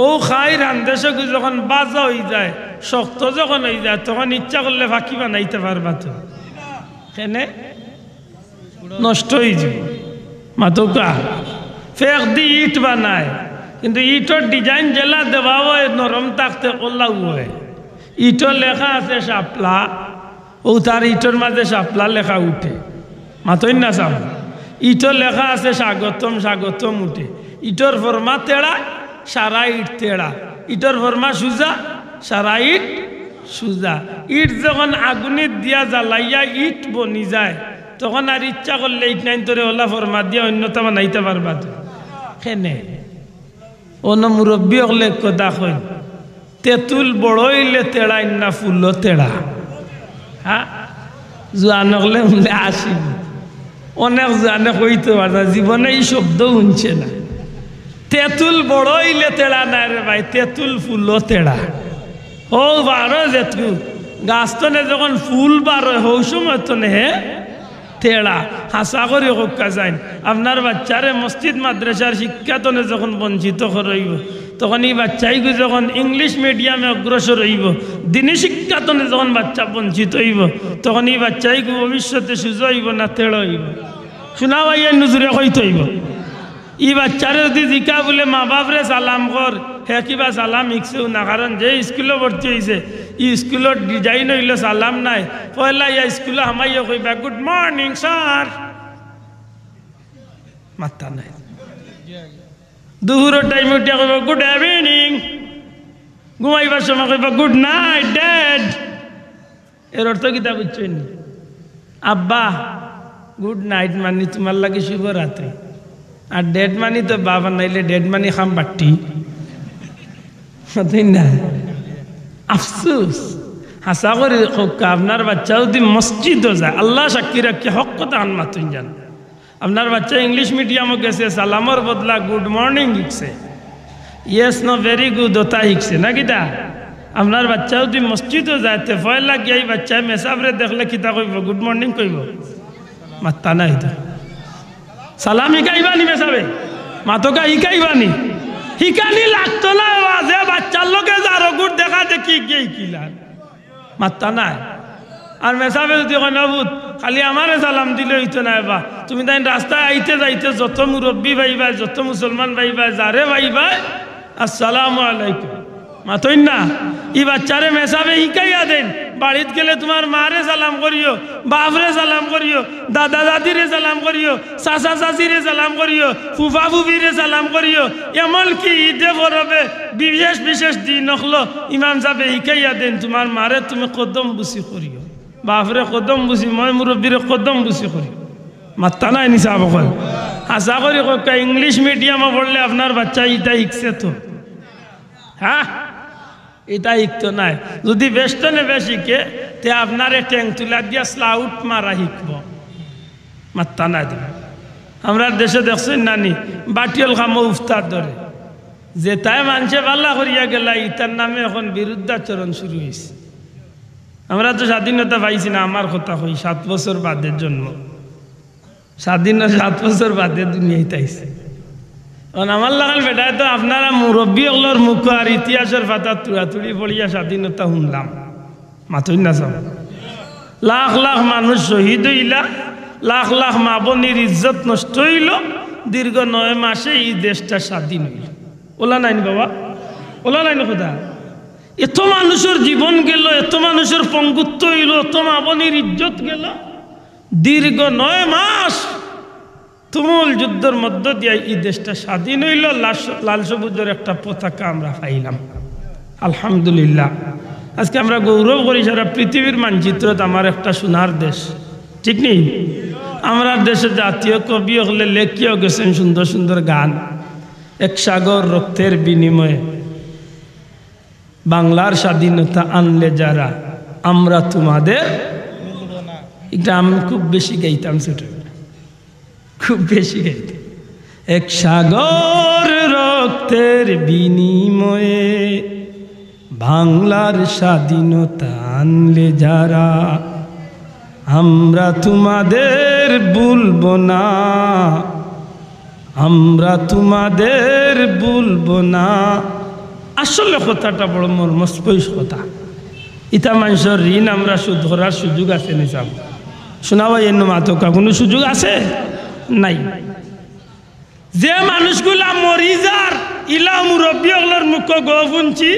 ও খাই রান্দেশে যখন বাজা হয়ে যায়, শক্ত যখন হয়ে যায়, তখন ইচ্ছা করলে বাকি বানাইতে পারবা তো? কেনে নষ্ট হয়ে যাব। মাতকা ফেক দি ইট বানায়, কিন্তু ইটর ডিজাইন জেলা দেওয়া হয় নরম থাকতে ওলাও হয়। ইটর লেখা আছে শাপলা, ও তার ইটর মাঝে শাপলা লেখা উঠে। মাতই না চাও, ইটর লেখা আছে স্বাগতম, স্বাগতম উঠে। ইটর ফরমা তেড়া, সারা ইট তেড়া। ইটর ফরমা সুজা, সারা ইট সুজা। ইট যখন আগুনিত দিয়া জ্বালাইয়া ইট বনি যায়, তখন আর ইচ্ছা করলে ইট নাইন তোরে ওলা ফরমা দিয়া অন্যতা বানাইতে পারবা তো? কেনে অন্য মুরব্বী হলে কথা কই তেঁতুল বড়ইলে তেড়াই না ফুল তেড়া হ্যাঁ জোয়ান হলে বলে আসিব অনেক জোয়ানে কইতে পারে না জীবনে এই শব্দ শুনছে না তেঁতুল বড়ইলে তেড়া না রে ভাই তেঁতুল ফুল তেড়া ও বারো যেতু গাছতনে যখন ফুল বার হয় হৌ সময় তো হে তেড়া হাসা করে হোকা যায় আপনার বাচ্চারে মসজিদ মাদ্রাসার শিক্ষাতনে যখন বঞ্চিত রইব তখন এই বাচ্চাইগু যখন ইংলিশ মিডিয়ামে অগ্রসর হইব দিনী শিক্ষাতনে যখন বাচ্চা বঞ্চিত হইব তখন এই বাচ্চাইগু ভবিষ্যতে সুযোগ হইব না তেড় হইব শোনা ভাইয়া নজরে কইতে হইব ই বাচ্চারে যদি জিকা বলে মা বাপরে সালাম কর হে কিবা সালাম শিখছেও না কারণ যে স্কুলে ভর্তি হয়েছে ই স্কুলত ডিজাইন হইল সালাম নাই পয়লা ইয়া স্কুলে হামাইয়া কইবা গুড মর্নিং স্যার মাথা নাই দুপুরের টাইম উঠিয়া কইবা গুড ইভিনিং ঘুমাইবার সময় কইবা গুড নাইট ড্যাড এর অর্থ কিতা বুঝছেন আব্বা গুড নাইট মানে তোমার লাগে শুভরাত্রি আর ডেড মানি তো বাবা নাইলে ডেড মানি খাম বাট্টি না আফসুস হাসা করে আপনার বাচ্চা যদি মসজিদও যায় আল্লাহ সাক্ষী রাখি হক কথা আন মাতুন যান আপনার বাচ্চা ইংলিশ মিডিয়ামও গেছে সালামর বদলা গুড মর্নিং শিখছে ইয়েস নো ভেরি গুড ওটা শিখছে না কিতা আপনার বাচ্চা যদি মসজিদও যাইতে ভয় লাগে এই বাচ্চা মেসাবরে দেখলে কিতা কইব গুড মর্নিং কইব মাত্তা নাই তো সালাম শিকাইবানি মেসাবে মাতকা শিকাইবানি শিকানি লাগতো না যে বাচ্চার লোকে যারো গুড় দেখা দেখি গিয়ে কিলার মাত্তা নাই আর মেসাবে যদি নবুত খালি আমারে সালাম দিলে হইতো না বা তুমি তাই রাস্তায় আইতে যাইতে যত মুরব্বী ভাইবা যত মুসলমান ভাইবা যারে ভাইবা আসসালামু আলাইকুম মাতইন না ই বাচ্চারে মেসাবে শিকাইয়া দেন বাড়িত গেলে তোমার মারে সালাম করিও বাপরে সালাম করিও দাদা দাদিরে সালাম করিও চাচা চাচিরে সালাম করিও ফুফা ফুফিরে সালাম করিও এমনকি ঈদে পরবে বিশেষ বিশেষ দিন হলো ইমাম সাহেবে শিকাইয়া দেন তোমার মারে তুমি কদম বুসি করিও বাপরে কদম বুসি মই মুরব্বীরে কদম বুসি করিও মাত্তা নাই নিসা বকল আশা করি ইংলিশ মিডিয়ামে পড়লে আপনার বাচ্চা ইটা শিখছে তো হ্যাঁ এটা শিখতো নাই যদি বেস্টনে বেশ শিখে তে আপনারে ট্যাং তুলা দিয়া স্লাউট মারা শিখব মাত্তা নাই দেবে আমরা দেশে দেখছেন নানি বাটিয়ল খামো উফতার ধরে যে তাই মানুষে পাল্লা করিয়া গেলা ইতার নামে এখন বিরুদ্ধাচরণ শুরু হয়েছে আমরা তো স্বাধীনতা পাইছি না আমার কথা হই 7 বছর বাদের জন্ম স্বাধীনতা 7 বছর বাদে দুনিয়ায় তাইছে আমার লাগাল বেটায় তো আপনারা মুরব্বী হলোর মুখ আর ইতিহাসের পাতা তুড়াতুড়ি পড়িয়া স্বাধীনতা শুনলাম মাথুই না সব লাখ লাখ মানুষ শহীদ হইলা লাখ লাখ মা বোনের ইজ্জত নষ্ট হইল দীর্ঘ 9 মাসে এই দেশটা স্বাধীন হইল ওলা নাইনি বাবা ওলা নাইনি খোদা এত মানুষের জীবন গেল এত মানুষের পঙ্গুত্ব হইল এত মা বোনের ইজ্জত গেল দীর্ঘ 9 মাস তুমুল যুদ্ধের মধ্য দিয়ে এই দেশটা স্বাধীন হইল লাল সবুজের একটা পতাকা আমরা পাইলাম আলহামদুলিল্লাহ আজকে আমরা গৌরব করি সারা পৃথিবীর মানচিত্রত আমার একটা সোনার দেশ ঠিক নেই আমরা দেশের জাতীয় কবি হলে লেখিও গেছেন সুন্দর সুন্দর গান এক সাগর রক্তের বিনিময়ে বাংলার স্বাধীনতা আনলে যারা আমরা তোমাদের এটা আমি খুব বেশি গাইতাম সেটা খুব বেশি গাইতাম এক সাগর রক্তের বিনিময়ে বাংলার স্বাধীনতা আনলে যারা আমরা তোমাদের ভুলবো না আমরা তোমাদের ভুলবো না আসলে কথাটা বড় মর্মস্পর্শ কথা ইটা মানুষের ঋণ আমরা ধরার সুযোগ আছে নিসাম শোনাবো এর মাতকা কোনো সুযোগ আছে নাই যে মানুষগুলা মরিজার ইলা মুরব্বী হলোর মুখ গুনছি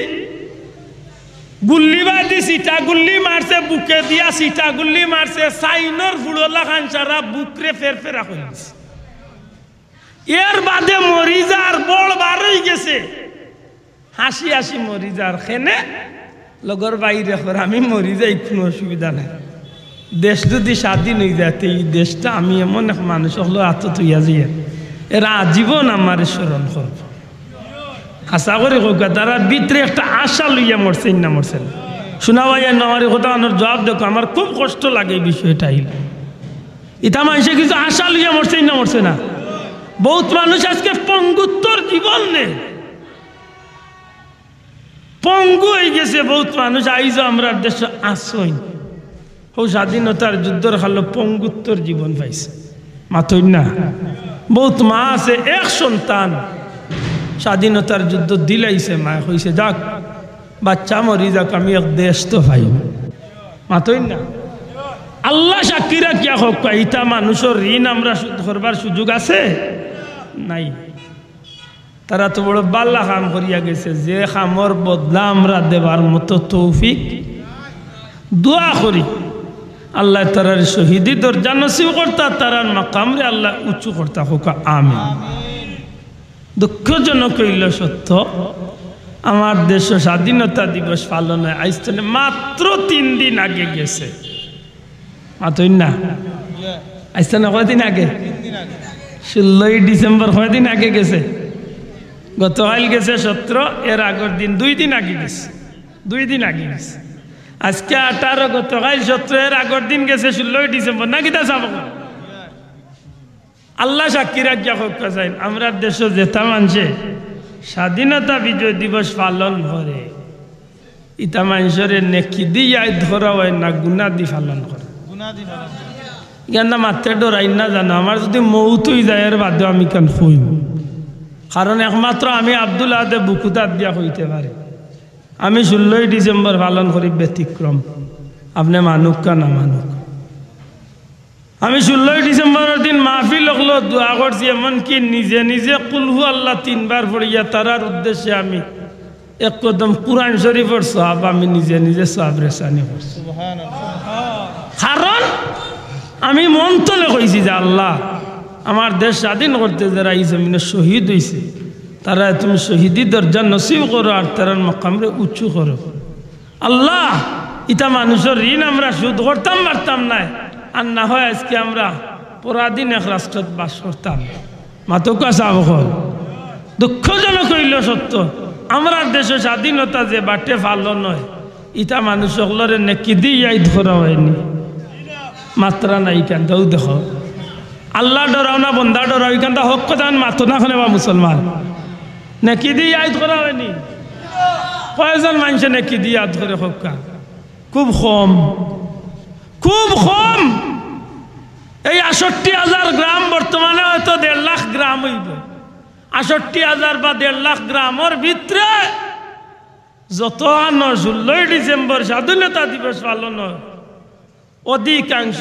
গুল্লিবাদী সিটা গুল্লি মারছে বুকে দিয়া সিটা গুল্লি মারছে সাইনর ফুড়লা খান সারা বুকরে ফের ফেরা হয়েছে এর বাদে মরিজার বড় বার হয়ে গেছে হাসি হাসি মরিজার খেনে লগর বাইরে আমি মরি যাই কোনো অসুবিধা নাই দেশ যদি স্বাধীন হয়ে যাতে এই দেশটা আমি এমন এক মানুষ হলো আত তুইয়া যাই এরা আজীবন আমার স্মরণ করব আশা করি হোক তারা ভিতরে একটা আশা লইয়া মরছেন না মরছেন শোনা ভাই আমার কথা আমার জবাব দেখো আমার খুব কষ্ট লাগে এই বিষয়টা ইটা মানুষে কিছু আশা লইয়া মরছেন না মরছে না বহুত মানুষ আজকে পঙ্গুত্তর জীবন নেই পঙ্গু হয়ে গেছে বহুত মানুষ আইজ আমরা দেশ আসই ও স্বাধীনতার যুদ্ধর খালো পঙ্গুত্তর জীবন পাইছে মাথই না বহুত মা আছে এক সন্তান স্বাধীনতার যুদ্ধ দিলাইছে মা হইছে যাক বাচ্চা মরি যাক আমি এক দেশ তো ভাই মাথই না আল্লাহ সাক্ষীরা কিয়া হোক ইটা মানুষের ঋণ আমরা শোধ করবার সুযোগ আছে নাই তারা তো বড় বাল্লা কাম করিয়া গেছে যে কামর বদলা আমরা দেবার মতো তৌফিক দোয়া করি আল্লাহ তারার শহীদি দরজা নসিব করতা তারার মাকামরে আল্লাহ উঁচু করতা হোক আমিন দুঃখজনক হইল সত্য আমার দেশ স্বাধীনতা দিবস পালনে আইস্তানে মাত্র 3 দিন আগে গেছে মাতই না আইস্তানে কয়দিন আগে 16 ডিসেম্বর কয়দিন আগে গেছে গতকাল গেছে 17 এর আগের দিন 2 দিন আগে গেছে 2 দিন আগে গেছে আজকে 18 গতকাল 17 এর আগের দিন গেছে 16 ডিসেম্বর নাকি তা যাব আল্লাহ সাক্ষী রাখিয়া হোক চাই আমরা দেশ যেতা মানুষে স্বাধীনতা বিজয় দিবস পালন করে ইটা মানুষের নেকি দিয়ে ধরা হয় না গুণা দি পালন করে না মাত্রে ডরাই না জানো আমার যদি মৌত হয়ে যায় এর বাদেও আমি কেন হইব কারণ একমাত্র আমি আব্দুল আদে বুকুতাত দিয়া হইতে পারি আমি 16 ডিসেম্বর পালন করি ব্যতিক্রম আপনি মানুক কা না মানুক আমি 16 ডিসেম্বরের দিন মাহফিল হলো দোয়া করছি এমনকি নিজে নিজে কুলহু আল্লাহ 3 বার পড়িয়া তারার উদ্দেশ্যে আমি এক কদম কুরআন শরীফের সওয়াব আমি নিজে নিজে সওয়াব রেসানি করছি কারণ আমি মন তলে কইছি যে আল্লাহ আমার দেশ স্বাধীন করতে যারা এই জমিনে শহীদ হয়েছে তারা তুমি শহীদি দরজা নসিব করো আর তারার মকামরে উঁচু করো আল্লাহ ইটা মানুষের ঋণ আমরা শোধ করতাম পারতাম না আর না হয় আজকে আমরা পরাধীন এক রাষ্ট্রত বাস করতাম মাতকা চাব দুঃখজনক হইল সত্য আমরা দেশের স্বাধীনতা যে বাটে ভালো নয় ইটা মানুষ সকলের নেকি দিয়ে ধরা হয়নি মাত্রা নাই কেনটাও দেখো আল্লাহ ডরাও না বন্ধা ডরাও এখানটা হক কথা মাতো না খানে বা মুসলমান নেকি দিয়ে আয়াত করা হয়নি কয়জন মানুষে নেকি দিয়ে আয়াত করে হকা খুব কম খুব কম এই ৬৮,০০০ গ্রাম বর্তমানে হয়তো ১.৫ লাখ গ্রাম হইব ৬৮,০০০ বা ১.৫ লাখ গ্রামের ভিতরে যত 16 ডিসেম্বর স্বাধীনতা দিবস পালন হয় অধিকাংশ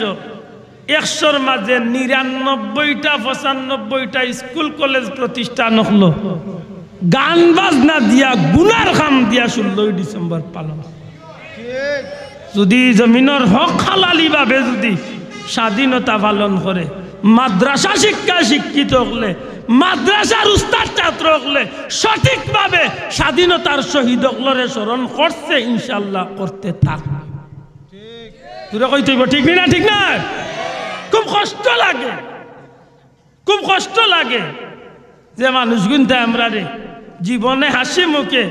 ১০০-র মাঝে ৯৯টা ৯৫টা স্কুল কলেজ প্রতিষ্ঠান হলো গান বাজনা দিয়া গুনার খাম দিয়া 16 ডিসেম্বর পালন যদি জমিনের হক হালালি ভাবে যদি স্বাধীনতা পালন করে মাদ্রাসা শিক্ষা শিক্ষিত হলে মাদ্রাসার উস্তাদ ছাত্র হলে সঠিকভাবে স্বাধীনতার শহীদ হলরে স্মরণ করছে ইনশাল্লাহ করতে থাকবে তোরা কইতে ঠিক না ঠিক না খুব কষ্ট লাগে খুব কষ্ট লাগে যে মানুষ কিন্তু আমরা রে জীবনে হাসি মুখে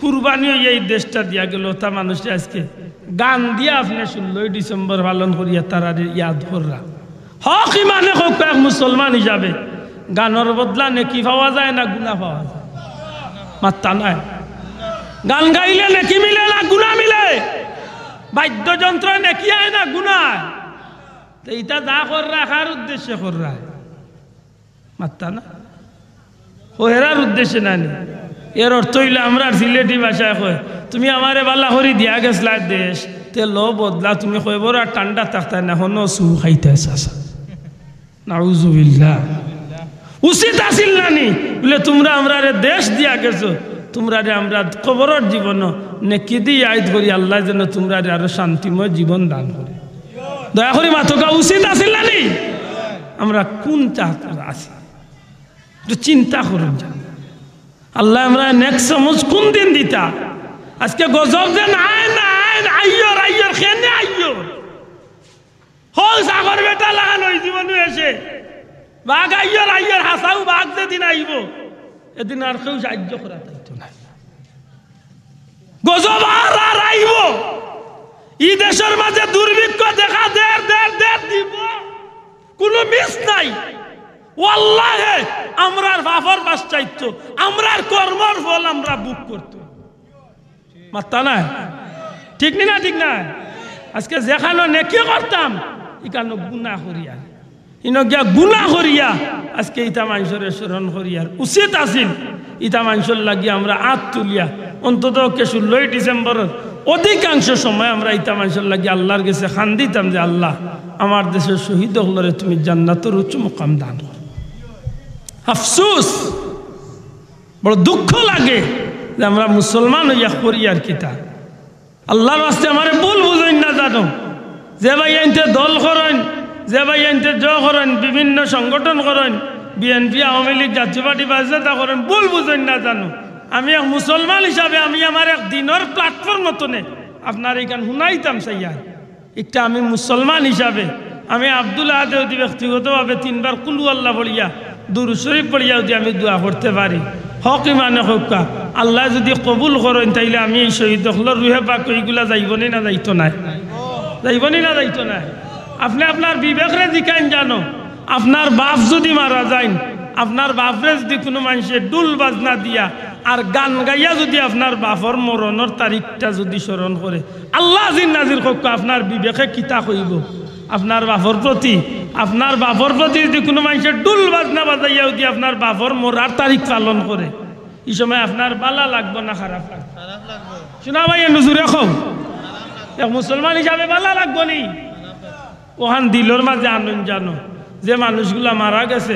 কুরবানি এই দেশটা দিয়া গেল তা মানুষ আজকে গান দিয়া আপনি 16 ডিসেম্বর পালন করিয়া তারা ইয়াদ কররা হক ইমানে হোক এক মুসলমান হিসাবে গানের বদলা নেকি পাওয়া যায় না গুনাহ পাওয়া যায় মাত্তা নাই গান গাইলে নেকি মিলে না গুনাহ মিলে বাদ্যযন্ত্র নেকি আয় না গুনাহ তো এটা যা কররা কার উদ্দেশ্যে কররা মাত্তা না ও হেরার উদ্দেশ্যে না নি এর অর্থ হইলে আমরা সিলেটি ভাষায় কয় তুমি আমারে বালা হরি দিয়া গেছলা দেশ তে লো বদলা তুমি কই বড় ঠান্ডা থাকতা না হনো সু খাইতে আসা নাউজুবিল্লাহ উচিত আসিল নানি বলে তোমরা আমরা দেশ দিয়া গেছো তোমরা আমরা কবরের জীবন নেকি দিয়ে আয়াত করি আল্লাহ যেন তোমরা আরো শান্তিময় জীবন দান করে দয়া করি মাথকা উচিত আসিল নানি আমরা কোন চাকর আছি চিন্তা করুন আল্লাহ আমরা নেক্সট সমজ কোন দিন দিতা আজকে গজব দেন আইয়র আইয়র খেনে আইয়র হল সাগর বেটা লাগানো ওই জীবনে এসে বাঘ আইয়র আইয়র হাসাও বাঘ যেদিন আইব এদিন আর কেউ সাহায্য করা তাইতো না গজব আর আইব এই দেশের মাঝে দুর্ভিক্ষ দেখা দের দিব কোনো মিস নাই ওয়াল্লাহে আমরার বাফর বাস চাইতো আমরার কর্মর ফল আমরা বুক করতো মাত্তা না ঠিক না ঠিক না আজকে যেখানে নেকি করতাম এখানে গুনাহ করিয়া ইনো গিয়া গুনাহ করিয়া আজকে ইটা মানুষের স্মরণ করিয়ার উচিত আছিল ইটা মানুষের লাগি আমরা আত তুলিয়া অন্তত 16 ডিসেম্বরের অধিকাংশ সময় আমরা ইটা মানুষের লাগি আল্লাহর কাছে খান দিতাম যে আল্লাহ আমার দেশের শহীদ হলরে তুমি জান্নাতের উচ্চ মুকাম দান করো। আফসোস বড় দুঃখ লাগে যে আমরা মুসলমান হইয়া করি আর কিতা আল্লাহর রাস্তে আমারে ভুল বুঝাই না জানো যে ভাই আনতে দল করেন যে ভাই আনতে জ করেন বিভিন্ন সংগঠন করেন বিএনপি আওয়ামী লীগ জাতীয় পার্টি বাজেতা করেন ভুল বুঝাই না জানো আমি এক মুসলমান হিসাবে আমি আমার এক দিনের প্ল্যাটফর্ম মতনে আপনার এইখান শুনাইতাম সাইয়া একটা আমি মুসলমান হিসাবে আমি আব্দুল আহাদ ব্যক্তিগতভাবে 3 বার কুলু আল্লাহ পড়িয়া দুরূদ শরীফ পড়িয়া যদি আমি দোয়া করতে পারি হক ইমানে হকা আল্লাহ যদি কবুল করেন তাইলে আমি এই শহীদ হলর রুহে পাক এইগুলা যাইবনি না যাইতো না যাইবনি না যাইতো না আপনি আপনার বিবেকরে জিকাইন জানো আপনার বাপ যদি মারা যায় আপনার বাপরে যদি কোনো মানুষের ডুল বাজনা দিয়া আর গান গাইয়া যদি আপনার বাপর মরণের তারিখটা যদি স্মরণ করে আল্লাহ জিন নাজির হকা আপনার বিবেকে কিতা কইব আপনার বাপর প্রতি যদি কোনো মানুষের ডুল বাজনা বাজাইয়া যদি আপনার বাপর মরার তারিখ পালন করে এই সময় আপনার বালা লাগবে না খারাপ লাগবে শোনা ভাই নজুরে কম এক মুসলমান হিসাবে বালা লাগবো নি ওখান দিলর মাঝে আনন্দ জানো যে মানুষগুলা মারা গেছে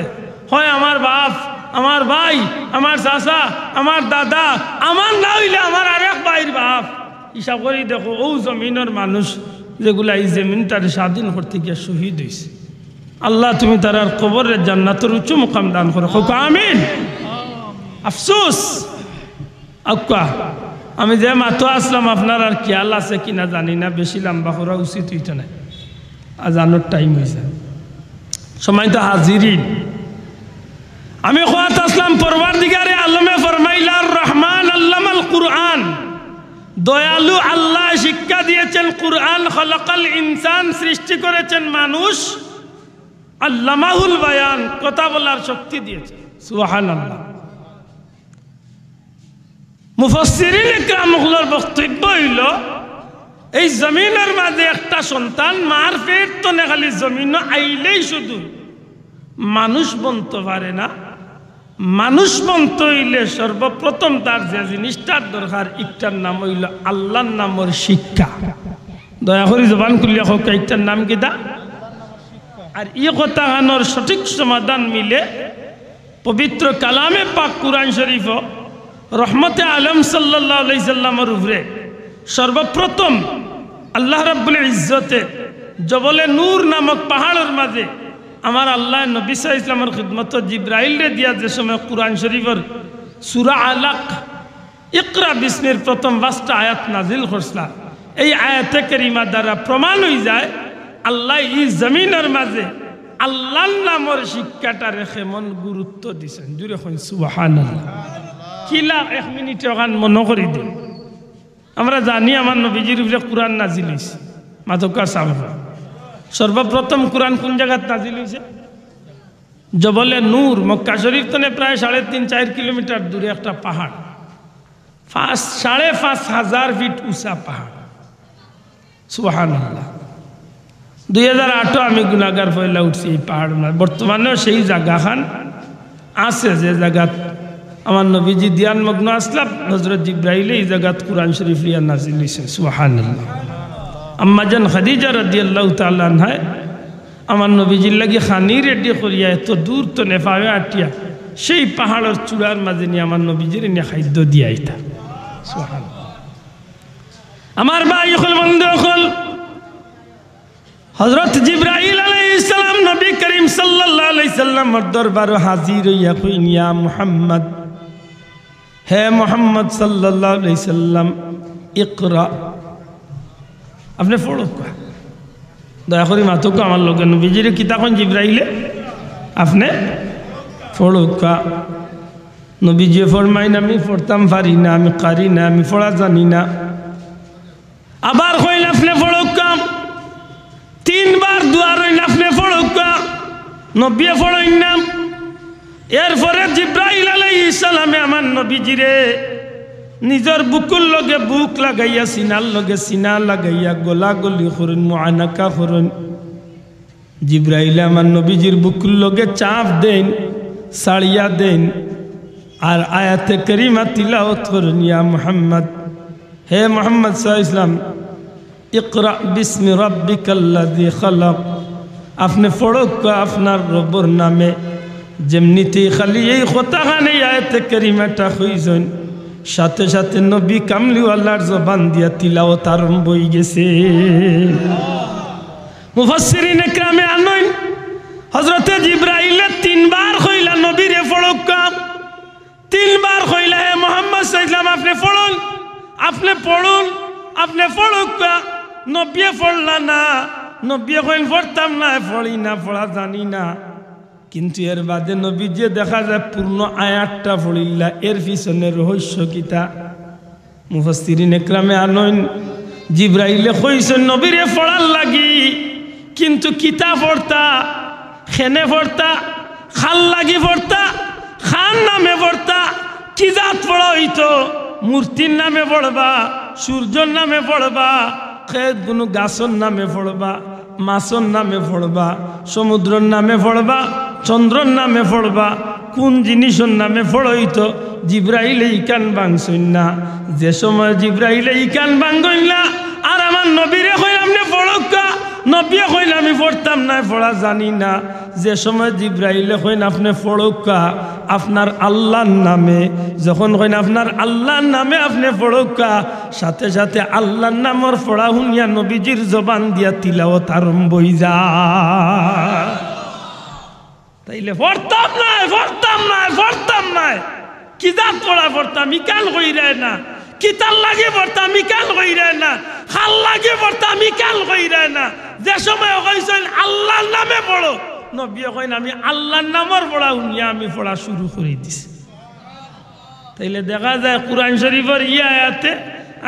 হয় আমার বাপ আমার ভাই আমার চাচা আমার দাদা আমার না হইলে আমার আরেক ভাইয়ের বাপ হিসাব করি দেখো ও জমিনের মানুষ যেগুলা এই জমিনটারে স্বাধীন করতে গিয়ে শহীদ হয়েছে আল্লাহ তুমি তার কবরের জান্নাতের উচ্চ মুকাম দান করো আমিন আফসোস আক্কা আমি যে মাতো আসলাম আপনার আর খেয়াল আছে কিনা জানি না বেশি লম্বা করা উচিত হইতো না আজানোর টাইম হয়েছে সময় তো হাজিরিন আমি খোয়াত আসলাম পরওয়ারদিগারে আলমে ফরমাইলার রহমান আল্লামাল কুরআন দয়ালু আল্লাহ শিক্ষা দিয়েছেন কুরআন খলাকাল ইনসান সৃষ্টি করেছেন মানুষ আল্লামাহুল বায়ান কথা বলার শক্তি দিয়েছেন সুবহানাল্লাহ মুফাসসিরিন ইকরামুল্লাহর বক্তব্য হইল এই জমিনের মাঝে একটা সন্তান মার পেট তো না খালি জমিন আইলেই শুধু মানুষ বনতে পারে না মানুষ বনতে হইলে সর্বপ্রথম তার যে জিনিসটার দরকার একটার নাম হইল আল্লাহর নামের শিক্ষা দয়া করে জবান খুলিয়া হোক একটার নাম কিতা আর এই কথাখানোর সঠিক সমাধান মিলে পবিত্র কালামে পাক কুরআন শরীফ রহমতে আলম সাল্লাল্লাহু আলাইহি সাল্লামের উপরে সর্বপ্রথম আল্লাহ রাব্বুল ইজ্জতে জবলে নূর নামক পাহাড়ের মাঝে আমার আল্লাহ নবী সাল্লাল্লাহু আলাইহি ওয়াসাল্লামের খিদমত জিবরাইলে দিয়া যে সময় কুরআন শরীফের সূরা আলাক ইকরা বিসমির প্রথম 5টা আয়াত নাজিল করছলা এই আয়াতে কারিমা দ্বারা প্রমাণ হয়ে যায় আল্লাহ এই জমিনের মাঝে আল্লাহর নামের শিক্ষাটা রেখে মন গুরুত্ব দিয়েছেন জুড়ে কইন সুবহানাল্লাহ কিলা 1 মিনিট ওখান মনে করি দিন আমরা জানি আমার নবীজির উপরে কুরআন নাজিল হয়েছে মাতকা সাহেব সর্বপ্রথম কুরআন কোন জায়গায় নাজিল হয়েছে জবলে নূর মক্কা শরীফ থেকে প্রায় 3.5-4 কিলোমিটার দূরে একটা পাহাড় 5,500 ফিট উঁচা পাহাড় সুবহানাল্লাহ 2008 আমি গুনাহগার পয়লা উঠছি এই পাহাড় বর্তমানেও সেই জায়গাখান আছে যে জায়গা আমার নবীজি ধ্যানমগ্ন আসলাম হযরত জিবরাইল এই জায়গাত কুরআন শরীফ লিয়া নাজিল হইছে সুবহানাল্লাহ আম্মা জান খাদিজা রাদিয়াল্লাহু তাআলা আনহা আমার নবীজির লাগি খানি রেডি করিয়া এত দূর তো নেফাবে আটিয়া সেই পাহাড়ের চূড়ার মাঝে নিয়ে আমার নবীজির নিয়ে খাদ্য দিয়া আইতা সুবহানাল্লাহ আমার ভাই হল বন্ধু হল হযরত জিবরাইল আলাইহিস সালাম নবী করিম সাল্লাল্লাহু আলাইহি সাল্লামের দরবারে হাজির হইয়া কইন ইয়া মুহাম্মদ হে মোহাম্মদ সাল্লাল্লাহু আলাইহি সাল্লাম ইকরা আপনি পড়ো দয়া করে মাতক আমার লোকের নবীজির কিতাবন জিবরাইলে আপনি পড়ো নবীজি ফরমাইন আমি পড়তাম পারি না, আমি কারি না, আমি পড়া জানি না। আবার কইন আপনি পড়ুকা, 3 বার দোয়া রইন আপনি পড়ুকা, নবী পড়ইন না। এরপরে জিব্রাইল আলাইহিস সালামে আমার নবীজিরে নিজের বুকুর লগে বুক লাগাইয়া, সিনার লগে সিনা লাগাইয়া গলা গলি করেন, মুআনাকা করেন। জিব্রাইল আমার নবীজির বুকুর লগে চাপ দেন, সাড়িয়া দেন, আর আয়াতে করিমা তিলাওয়াত করেন, ইয়া মুহাম্মদ, হে মুহাম্মদ সাল্লাল্লাহু আলাইহি ওয়াসাল্লাম, ইকরা বিসমি রাব্বিকাল্লাযী খালাক। আপনি পড়ো আপনার রব্বর নামে। যেমনিতেই খালি এই কথাখানে আয়াতে করিমাটা হইছেন, সাথে সাথে নবী কামলিওয়ালার জবান দিয়া তিলাওয়াত আরম্ভ হয়ে গেছে। মুফাসসিরিন ইকরামে আনয়ন হযরতে জিব্রাইলে 3 বার কইলা নবীরে পড়ুকা, 3 বার কইলা হে মুহাম্মদ সাল্লাল্লাহু আলাইহি ওয়াসাল্লাম আপনি পড়ুন, আপনি পড়ুন, আপনি পড়ুকা। নবী পড়লা না, নবী কইন পড়তাম না, পড়ি না, পড়া জানি না। কিন্তু এর বাদে নবী যে দেখা যায় পূর্ণ আয়াতটা পড়িলা, এর পিছনে রহস্য কিতা? মুফাসসিরিন ইকরামে আনয়ন জিব্রাইলে কইছেন নবীরে পড়ার লাগি, কিন্তু কিতা পড়তা, খেনে পড়তা, খাল লাগি পড়তা, খান নামে পড়তা, কি জাত পড়া হইতো? মূর্তির নামে পড়বা, সূর্যর নামে পড়বা, কোনো গাছর নামে পড়বা, মাছর নামে পড়বা, সমুদ্রের নামে পড়বা, চন্দ্রর নামে পড়বা, কোন জিনিসের নামে পড়ইতো? জিব্রাইলে ইকান বাংছইন না। যে সময় জিব্রাইলে ইকান বাঙ্গইন না, আর আমার নবীরে কই আপনি পড়ুকা, নবী কইন আমি পড়তাম না, পড়া জানি না। যে সময় জিব্রাইলে কইন আপনি পড়ুকা আপনার আল্লাহর নামে, যখন কইন আপনার আল্লাহর নামে আপনি পড়ুকা, সাথে সাথে আল্লাহর নামের পড়া শুনিয়া নবীজির জবান দিয়া তিলাওয়াত আরম্ভ হই যায়। তাইলে পড়তাম না, পড়তাম না, পড়তাম না, কি জাত পড়া পড়তাম, ইকান কইরা না, কিতাল লাগে পড়তাম, ইকান কইরা না, খাল লাগে পড়তাম, ইকান কইরা না। যে সময় কইছেন আল্লাহর নামে পড়ো, নবী কইন আমি আল্লাহর নামের পড়া শুনিয়া আমি পড়া শুরু করে দিছি। তাইলে দেখা যায় কুরআন শরীফের ইয়া আয়াতে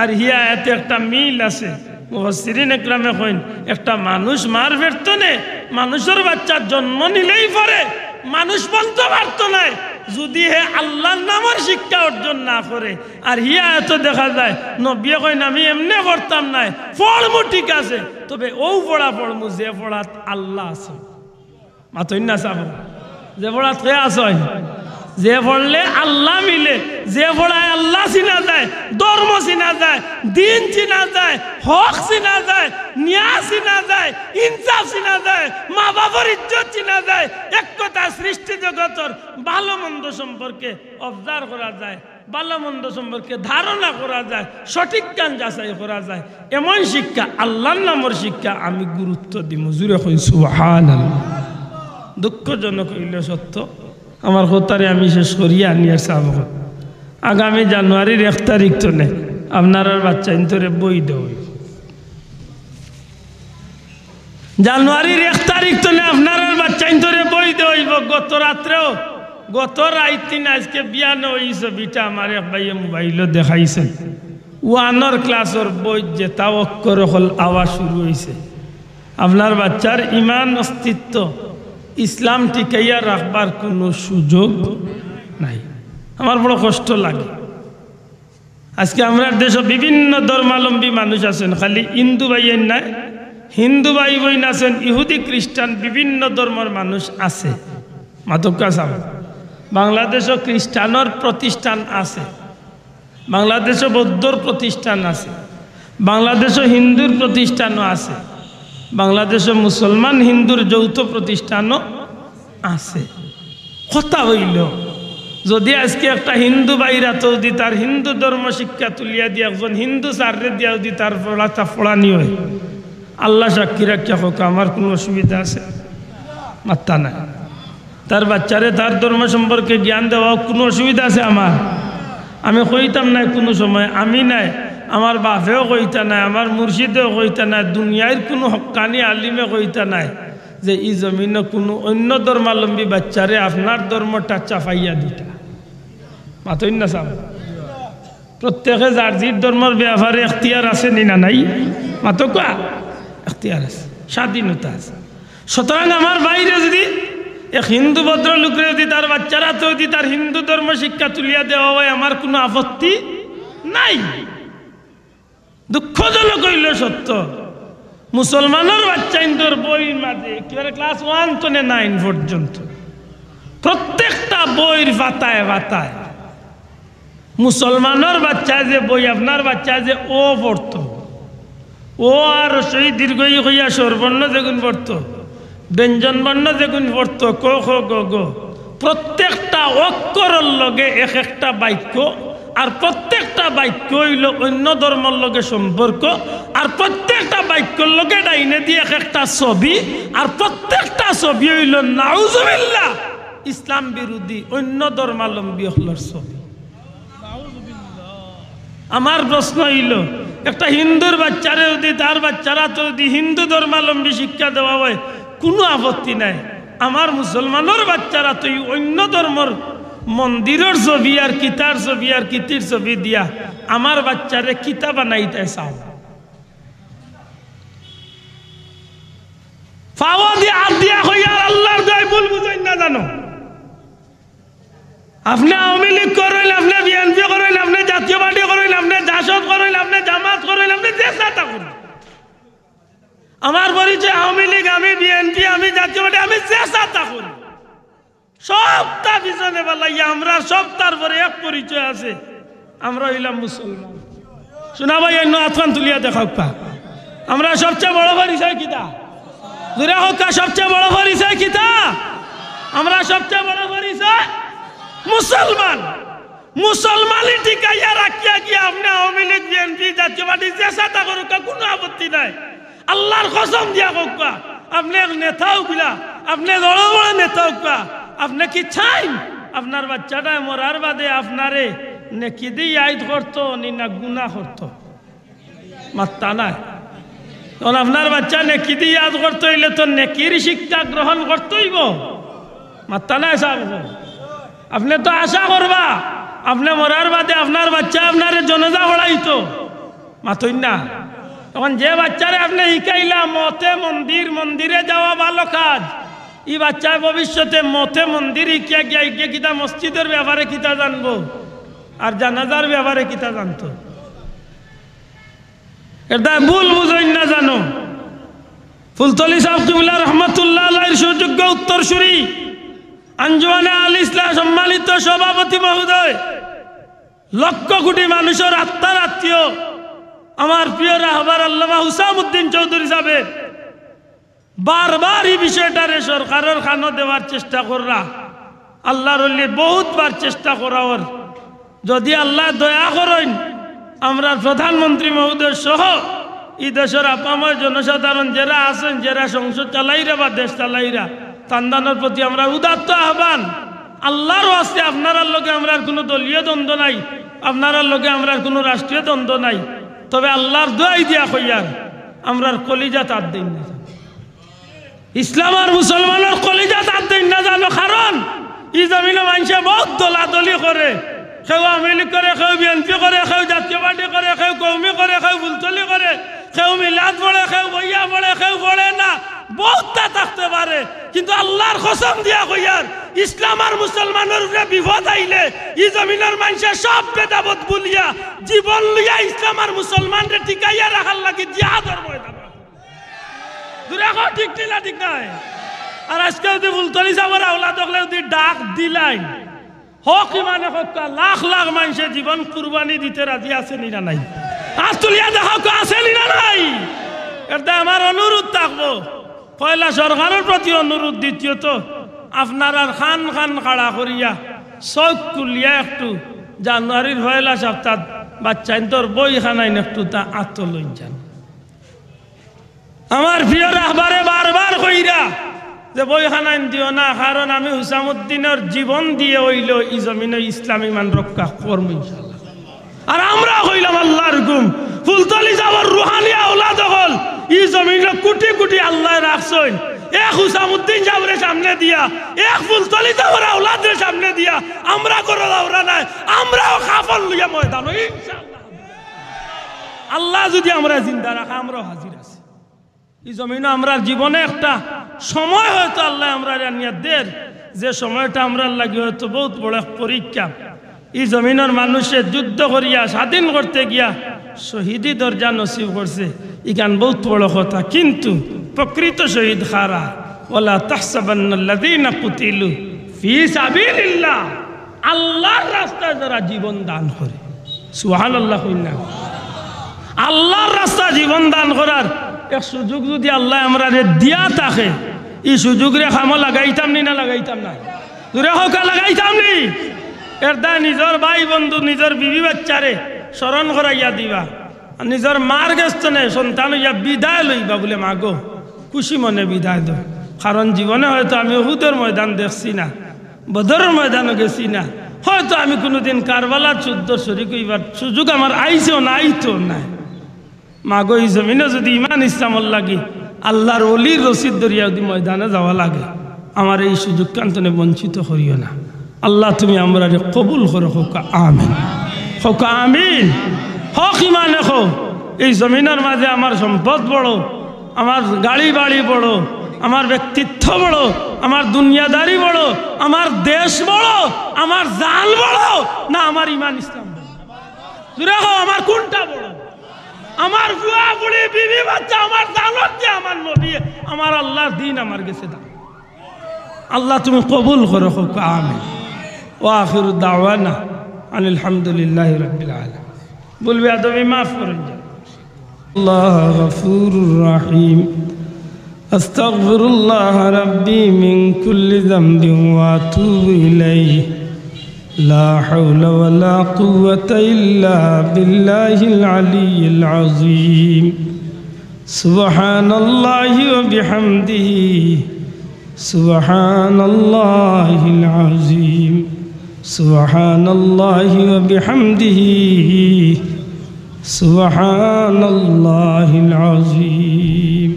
আর হিয়া আয়াতে একটা মিল আছে। মুফাসসিরিন ইকরামে কইন একটা মানুষ মার ফেরতো নে, মানুষের বাচ্চা জন্ম নিলেই পারে, মানুষ বলতে পারতো না যদি হে আল্লাহর নামের শিক্ষা অর্জন না করে। আর হিয়া এত দেখা যায় নবী কইন আমি এমনি পড়তাম না, পড়মু ঠিক আছে, তবে ও পড়া পড়মু যে পড়াত আল্লাহ আছে। মাতইন না সাব, যে পড়াত কে আছে, যে পড়লে আল্লাহ মিলে, যে পড়ায় আল্লাহ চিনা যায়, ধর্ম চিনা যায়, দিন চিনা যায়, হক চিনা যায়, ন্যায় চিনা যায়, ইনসাফ চিনা যায়, মা বাবার ইজ্জত চিনা যায়, এক কথা সৃষ্টি জগতের ভালো মন্দ সম্পর্কে অবজার্ভ করা যায়, ভালো মন্দ সম্পর্কে ধারণা করা যায়, সঠিক জ্ঞান যাচাই করা যায়। এমন শিক্ষা, আল্লাহর নামের শিক্ষা আমি গুরুত্ব দিই। জুরে কই সুবহানাল্লাহ। দুঃখজনক হইল সত্য, আমার কথারে আমি শেষ করিয়া আনিয়ার চাব। আগামী জানুয়ারির 1 তারিখ তো নেই আপনার বাচ্চা ইন্তরে বই দেব, জানুয়ারির 1 তারিখ তো নেই আপনার বাচ্চা ইন্তরে বই দেব। গত রাত্রেও, গত রাইতিন আজকে বিয়ানো ওই ছবিটা আমার এক ভাইয়ে মোবাইলও দেখাইছেন। 1 ক্লাসের বই যে তাও অক্ষর হল আওয়াজ শুরু হয়েছে। আপনার বাচ্চার ইমান অস্তিত্ব ইসলাম টিকাইয়া রাখবার কোনো সুযোগ নাই। আমার বড় কষ্ট লাগে। আজকে আমরা দেশে বিভিন্ন ধর্মাবলম্বী মানুষ আছেন, খালি হিন্দু ভাইয়ের নাই, হিন্দু ভাই বোন আছেন, ইহুদি খ্রিস্টান বিভিন্ন ধর্মের মানুষ আছে। মাতকা সাহেব, বাংলাদেশও খ্রিস্টানের প্রতিষ্ঠান আছে, বাংলাদেশও বৌদ্ধর প্রতিষ্ঠান আছে, বাংলাদেশও হিন্দুর প্রতিষ্ঠানও আছে, বাংলাদেশে মুসলমান হিন্দুর যৌথ প্রতিষ্ঠানও আছে। কথা হইল যদি আজকে একটা হিন্দু বাইরা তো যদি তার হিন্দু ধর্ম শিক্ষা তুলিয়া দিয়ে একজন হিন্দু সাররে দিয়া যদি তার পড়াটা পড়ানি হয়, আল্লাহ সাক্ষী রাখিয়া হোক আমার কোনো অসুবিধা আছে? মাত্তা নাই। তার বাচ্চারে তার ধর্ম সম্পর্কে জ্ঞান দেওয়া কোনো অসুবিধা আছে আমার? আমি কইতাম না কোনো সময়, আমি নাই, আমার বাপেও কইতা নাই, আমার মুর্শিদেও কইতা নাই, দুনিয়ার কোনো হক্কানি আলিমে কইতা নাই যে এই জমিনে কোনো অন্য ধর্মাবলম্বী বাচ্চারে আপনার ধর্মটা চাপাইয়া দিতা। মাতইন না সাহেব প্রত্যেকে যার জির ধর্মের ব্যাপারে এখতিয়ার আছে না নাই মাতো কোয়া এখতিয়ার আছে স্বাধীনতা আছে সুতরাং আমার বাইরে যদি এক হিন্দু ভদ্রলোকের যদি তার বাচ্চারা তো যদি তার হিন্দু ধর্ম শিক্ষা তুলিয়া দেওয়া হয় আমার কোনো আপত্তি নাই দুঃখজনক হইল সত্য মুসলমানের বাচ্চা হিন্দুর বই মাঝে একেবারে ক্লাস 1 থেকে 9 পর্যন্ত প্রত্যেকটা বইয়ের পাতায় পাতায় মুসলমানের বাচ্চা যে বই আপনার বাচ্চা যে ও পড়তো ও আর সেই দীর্ঘই হইয়া স্বরবর্ণ যেগুন পড়তো ব্যঞ্জন বর্ণ যেগুন পড়তো ক খ গ গ প্রত্যেকটা অক্ষরের লগে এক একটা বাক্য আর প্রত্যেকটা বাক্য হইল অন্য ধর্মের লগে সম্পর্ক আর প্রত্যেকটা বাক্যর লগে ডাইনে দিয়ে এক একটা ছবি আর প্রত্যেকটা ছবি হইল নাউজুবিল্লাহ ইসলাম বিরোধী অন্য ধর্মাবলম্বী হলোর ছবি। আমার প্রশ্ন হইল একটা হিন্দুর বাচ্চারে যদি তার বাচ্চারা তো যদি হিন্দু ধর্মাবলম্বী শিক্ষা দেওয়া হয় কোনো আপত্তি নাই আমার মুসলমানের বাচ্চারা তো অন্য ধর্মের মন্দিরের ছবি আর কিতার ছবি আর কিতির ছবি দিয়া আমার বাচ্চারে কিতা বানাইতে চাও ফাওয়া দিয়ে হাত দিয়া হইয়া আল্লাহর দয় ভুল বুঝাই না জানো আপনি আওয়ামী লীগ করেন আপনি বিএনপি করেন আপনি জাতীয় পার্টি করেন আপনি জাসদ করেন আপনি জামাত করেন আপনি যে চাটা করেন আমার পরিচয় আওয়ামী লীগ আমি বিএনপি আমি জাতীয় পার্টি আমি যে চাটা করি সবটা পিছনে বেলাইয়া আমরা সব তারপরে এক পরিচয় আছে আমরা হইলাম মুসলমান শোনা ভাই অন্য আতখান তুলিয়া দেখাও পা আমরা সবচেয়ে বড় পরিচয় কিতা দূরে হোক সবচেয়ে বড় পরিচয় কিতা আমরা সবচেয়ে বড় পরিচয় মুসলমান মুসলমানই টিকাইয়া রাখিয়া গিয়া আপনি আওয়ামী লীগ বিএনপি জাতীয় পার্টি যে চাটা করুক কোনো আপত্তি নাই আল্লাহর কসম দিয়া হোক আপনি নেতা উকিলা আপনি বড় বড় নেতা উকা আপনি কি চাইন আপনার বাচ্চাটা মরার বাদে আপনারে নেকি দিয়ে আইদ করতো না গুনাহ করতো মাত্তা নাই তখন আপনার বাচ্চা নেকি দিয়ে আইদ করতে হইলে তো নেকির শিক্ষা গ্রহণ করতেইব মাত্তা নাই সাহেব আপনি তো আশা করবা আপনি মরার বাদে আপনার বাচ্চা আপনারে জনাজা পড়াইতো মাতই না তখন যে বাচ্চারে আপনি শিখাইলা মতে মন্দিরে যাওয়া ভালো কাজ এই বাচ্চার ভবিষ্যতে মতে মন্দির শিখিয়া গিয়া কিতা মসজিদের ব্যাপারে কিতা জানবো আর জানাজার ব্যাপারে কিতা জানতো এটা ভুল বুঝই না জানো ফুলতলি সাহেব কিবলা রহমতুল্লাহ আলাইহির সুযোগ্য উত্তরসূরি আঞ্জুমানে আল ইসলাম সম্মানিত সভাপতি মহোদয় লক্ষ কোটি মানুষের আত্মার আত্মীয় আমার প্রিয় রাহবার আল্লামা হুসামউদ্দিন চৌধুরী সাহেব বারবার এই বিষয়টারে সরকারের খানো দেওয়ার চেষ্টা কররা আল্লাহর ওলি বহুতবার চেষ্টা করার যদি আল্লাহ দয়া করেন আমরা প্রধানমন্ত্রী মহোদয় সহ এই দেশের আপাময় জনসাধারণ যারা আছেন যারা সংসদ চালাইরা বা দেশ চালাইরা তান্দানোর প্রতি আমরা উদাত্ত আহ্বান আল্লাহর ওয়াস্তে আপনার লগে আমরা কোনো দলীয় দ্বন্দ্ব নাই আপনার লগে আমরা কোনো রাষ্ট্রীয় দ্বন্দ্ব নাই তবে আল্লাহর দোয়াই দিয়া কইয়ার আমরার কলিজা তার দিন না ইসলাম আর মুসলমানের কলিজা তার দিন না জানো কারণ এই জমিনে মানুষে বহুত দলাদলি করে কেউ আওয়ামী লীগ করে কেউ বিএনপি করে কেউ জাতীয় পার্টি করে কেউ কৌমি করে কেউ ফুলতলি করে কেউ মিলাদ পড়ে কেউ বইয়া পড়ে কেউ পড়ে না বহুতটা থাকতে পারে কিন্তু আল্লাহর কসম দিয়া কইয়ার ইসলাম আর মুসলমানের উপরে বিপদ আইলে এই জমিনের মানুষের সব ভেদাভেদ ভুলিয়া জীবন লইয়া ইসলাম আর মুসলমানরে টিকাইয়া রাখার লাগি জিহাদের ময়দান দূরে কো ঠিক না ঠিক নাই আর আজকে যদি ফুলতলি যাবার আওলাদ হলে যদি ডাক দিলাই হক ইমানে হক লাখ লাখ মানুষের জীবন কুরবানি দিতে রাজি আছে না নাই আজ তুলিয়া দেখো আছে না নাই এটা আমার অনুরোধ থাকবো পয়লা সরকারের প্রতি অনুরোধ দ্বিতীয়ত আপনার আর খান খান খাড়া করিয়া চোখ কুলিয়া একটু জানুয়ারির পয়লা সপ্তাহ বাচ্চা তোর বই খানাইন একটু তা আত্মলই যান আমার প্রিয় রাহবারে বারবার কইরা যে বই খানাইন দিও না কারণ আমি হুসামউদ্দিনের জীবন দিয়ে হইল এই জমিনে ইসলামী মান রক্ষা করবো ইনশাআল্লাহ আর আমরা হইলাম আল্লাহর হুকুম ফুলতলি যাওয়ার রুহানি আওলাদ হল এই জমিনে কোটি কোটি আল্লাহ রাখছেন এক হুসামউদ্দিন সাহেবের সামনে দিয়া এক ফুলতলি যাওয়ার আওলাদের সামনে দিয়া আমরা করো দাওরা নাই ময়দান ইনশাআল্লাহ। আল্লাহ যদি আমরা জিন্দা রাখা আমরাও হাজির আছি এই জমিনে। আমরা জীবনে একটা সময় হয়তো আল্লাহ আমরা নিয়াদের যে সময়টা আমরা লাগে হয়তো বহুত বড় পরীক্ষা। এই জমিনের মানুষের যুদ্ধ করিয়া স্বাধীন করতে গিয়া শহীদি দরজা নসিব করছে, ইখান বহুত বড় কথা। কিন্তু প্রকৃত শহীদ খারা ওয়ালা তাহসাবান্নাল্লাযীনা কুতিলু ফি সাবিলিল্লাহ, আল্লাহর রাস্তায় যারা জীবন দান করে, সুবহানাল্লাহ কইনা, আল্লাহর রাস্তায় জীবন দান করার এক সুযোগ যদি আল্লাহ আমরা দিয়া থাকে, এই সুযোগ রে খামো লাগাইতাম নি না লাগাইতাম না? দূরে হোক লাগাইতাম নি। এর দা নিজের ভাই বন্ধু নিজের বিবি বাচ্চারে স্মরণ করাইয়া দিবা, নিজের মার গেস্তনে সন্তান ইয়া বিদায় লইবা বলে মাগো খুশি মনে বিদায় দাও। কারণ জীবনে হয়তো আমি উহুদের ময়দান দেখছি না, বদরের ময়দানও গেছি না, হয়তো আমি কোনোদিন কারবালার যুদ্ধ শরীক হইবার সুযোগ আমার আইছেও না, আইতো নাই। মাগো এই জমিনে যদি ইমান ইসলামর লাগি আল্লাহর অলির রশিদ দরিয়া যদি ময়দানে যাওয়া লাগে, আমার এই সুযোগ কান্তনে বঞ্চিত করিও না। আল্লাহ তুমি আমরা কবুল করো, হোক আমিন, হোক আমিন। হক ইমানে হো এই জমিনের মাঝে আমার সম্পদ বড়, আমার গাড়ি বাড়ি বড়, আমার ব্যক্তিত্ব বড়, আমার দুনিয়াদারি বড়, আমার দেশ বড়, আমার জান বড় না আমার ইমান ইসলাম বড়? জুড়ে হো আমার কোনটা বড়? আমার বুয়া বুড়ি বিবি বাচ্চা আমার জানত যে আমার নবী আমার আল্লাহর দিন আমার গেছে দাও। আল্লাহ তুমি কবুল করো, হোক আমিন। ওয়া আখিরু দাওয়ানা আনিল হামদুলিল্লাহি রাব্বিল আলামিন। বলবে আদবি মাফ করুন। আল্লাহ গফুরুর রহিম। আস্তাগফিরুল্লাহ রাব্বি মিন কুল্লি যামবিন ওয়া আতুবু ইলাইহি। লা হাওলা ওয়ালা কুওয়াতা ইল্লা বিল্লাহিল আলিয়্যিল আযীম। সুবহানাল্লাহি ওয়া বিহামদিহি সুবহানাল্লাহিল আযীম। সুবহানাল্লাহি ওয়া বিহামদিহি সুবহানাল্লাহিল আযীম।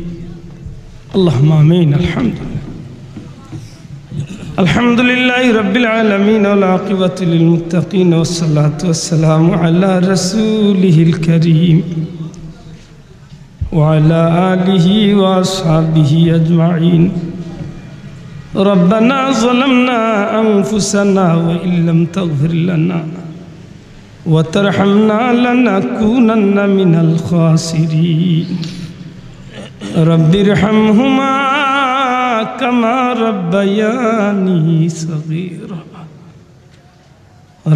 আল্লাহুম্মা আমিন। আলহামদুলিল্লাহি রাব্বিল আলামিন ওয়াল আকিবাতু লিল মুত্তাকিন ওয়াসসালাতু ওয়াসসালামু আলা রাসূলিহিল কারীম ওয়া আলা আলিহি ওয়া আসহাবিহি আজমাইন। ربنا ظلمنا أنفسنا وإن لم تغفر لنا وترحمنا لنكونن من الخاسرين. رب ارحمهما كما ربياني صغيرا.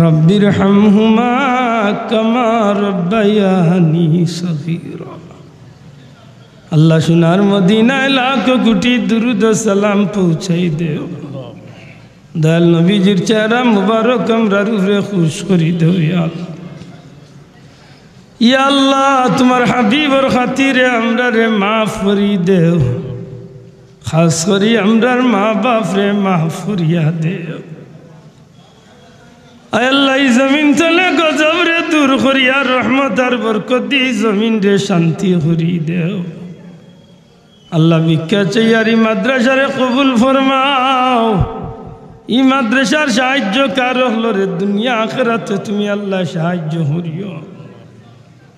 رب ارحمهما كما ربياني صغيرا. আল্লাহ সোনার মদিনায় লাখ কোটি দুরুদ সালাম পৌঁছাই দেও। দয়াল নবীজির চেহারা মুবারক আমরা রূপে খুশ করি দেও। ইয়া আল্লাহ তোমার হাবিবর খাতিরে আমরা রে মাফ করি দেও। খাস করি আমরার মা বাপ রে মাফ করিয়া দেও। আয় আল্লাহ এই জমিন তলে গজব রে দূর করিয়া রহমত আর বরকত দি জমিন রে শান্তি করি দেও। আল্লাহ ভিক্ষা চাইয়ারি মাদ্রাসারে কবুল ফরমাও। ই মাদ্রাসার সাহায্য কারো হলো রে দুনিয়া আখিরাতে তুমি আল্লাহ সাহায্য করিও।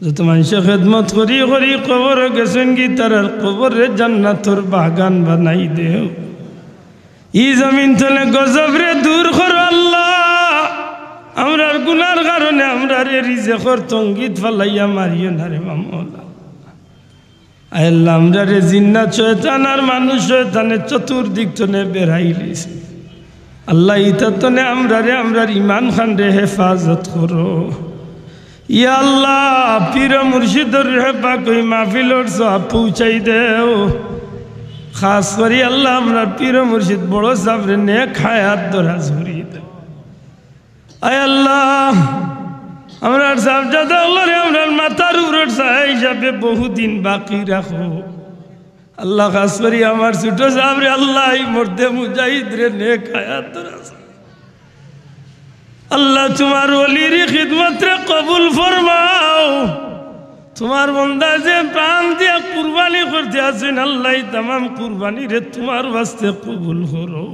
যত মানুষের খেদমত করি করি কবর গেছেন কি তার কবরে জান্নাতর বাগান বানাই দেও। ই জমিন তলে গজব রে দূর করো আল্লাহ। আমরার গুনার কারণে আমরা রে রিজেকর তঙ্গিত ফালাইয়া মারিও না রে মামলা। আল্লাহ আমরা রে জিন্নাত শয়তান আর মানুষ শয়তানের চতুর্দিক তনে বেড়াইলিছে। আল্লাহ ইতা তনে আমরা রে আমরার ইমান খান রে হেফাজত করো। ইয়া আল্লাহ পীর মুর্শিদর রে পাক ওই মাহফিলর সব পৌঁছাই দেও। খাস করি আল্লাহ আমরা পীর মুর্শিদ বড় সাবরে নেক হায়াত দরাজ করি দেও। আয় আল্লাহ আমরার সাবজাদা আল্লাহ রে আমরার মাথার উপর ছায়া হিসাবে বহুদিন বাকি রাখো। আল্লাহ খাস করি আমার ছোট সাবরে আল্লাহ মর্দে মুজাহিদ রে নেক হায়াত দরাজ। আল্লাহ তোমার ওলির খিদমত রে কবুল ফরমাও। তোমার বান্দা যে প্রাণ দিয়ে কুরবানি করতে আছেন আল্লাহ तमाम কুরবানি রে তোমার ওয়াস্তে কবুল করো।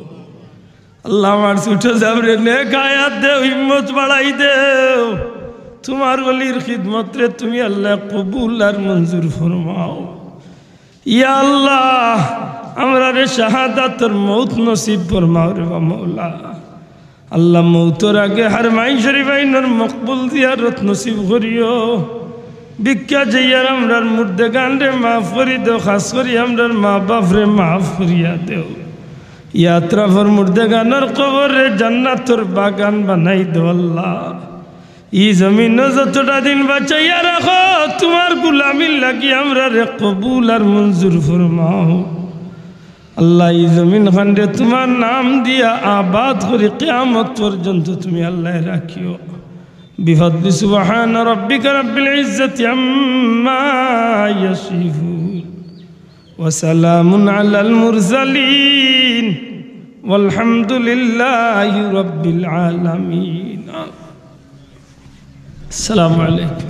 আল্লাহ আমার ছোট সাবরে নেক হায়াত দেও, হিম্মত বাড়াই দেও। তোমার ওলির খিদমত রে তুমি আল্লাহ কবুল আর মঞ্জুর ফরমাও। ইয়া আল্লাহ আমরা রে শাহাদাতের মৌত নসিব ফরমাও রে মাওলা। আল্লাহ মৌতর আগে হারমাইন শরীফ আইনের মকবুল জিয়ারত নসিব করিও। ভিক্ষা যাইয়ার আমরার মুর্দে গান রে মাফ করি দেও, খাস করি আমরার মা বাপ রে মাফ করিয়া দেও। ইয়াত্রা ফর মুর্দে গানের কবর রে জান্নাতর বাগান বানাই দেও আল্লাহ। ই জমিন যতটা দিন বাঁচাইয়া রাখো তোমার গুলামির লাগি আমরা রে কবুল আর মঞ্জুর ফরমাও। আল্লাহ এই জমিন খান্ডে তোমার নাম দিয়া আবাদ করে কিয়ামত পর্যন্ত তুমি আল্লাহ রাখিও। বিফদলি সুবহান রাব্বিকা রাব্বিল ইজ্জাতি আম্মা ইয়াসিফুন ওয়া সালামুন আলাল মুরসালিন ওয়ালহামদুলিল্লাহি রাব্বিল আলামিন। আসসালামু আলাইকুম।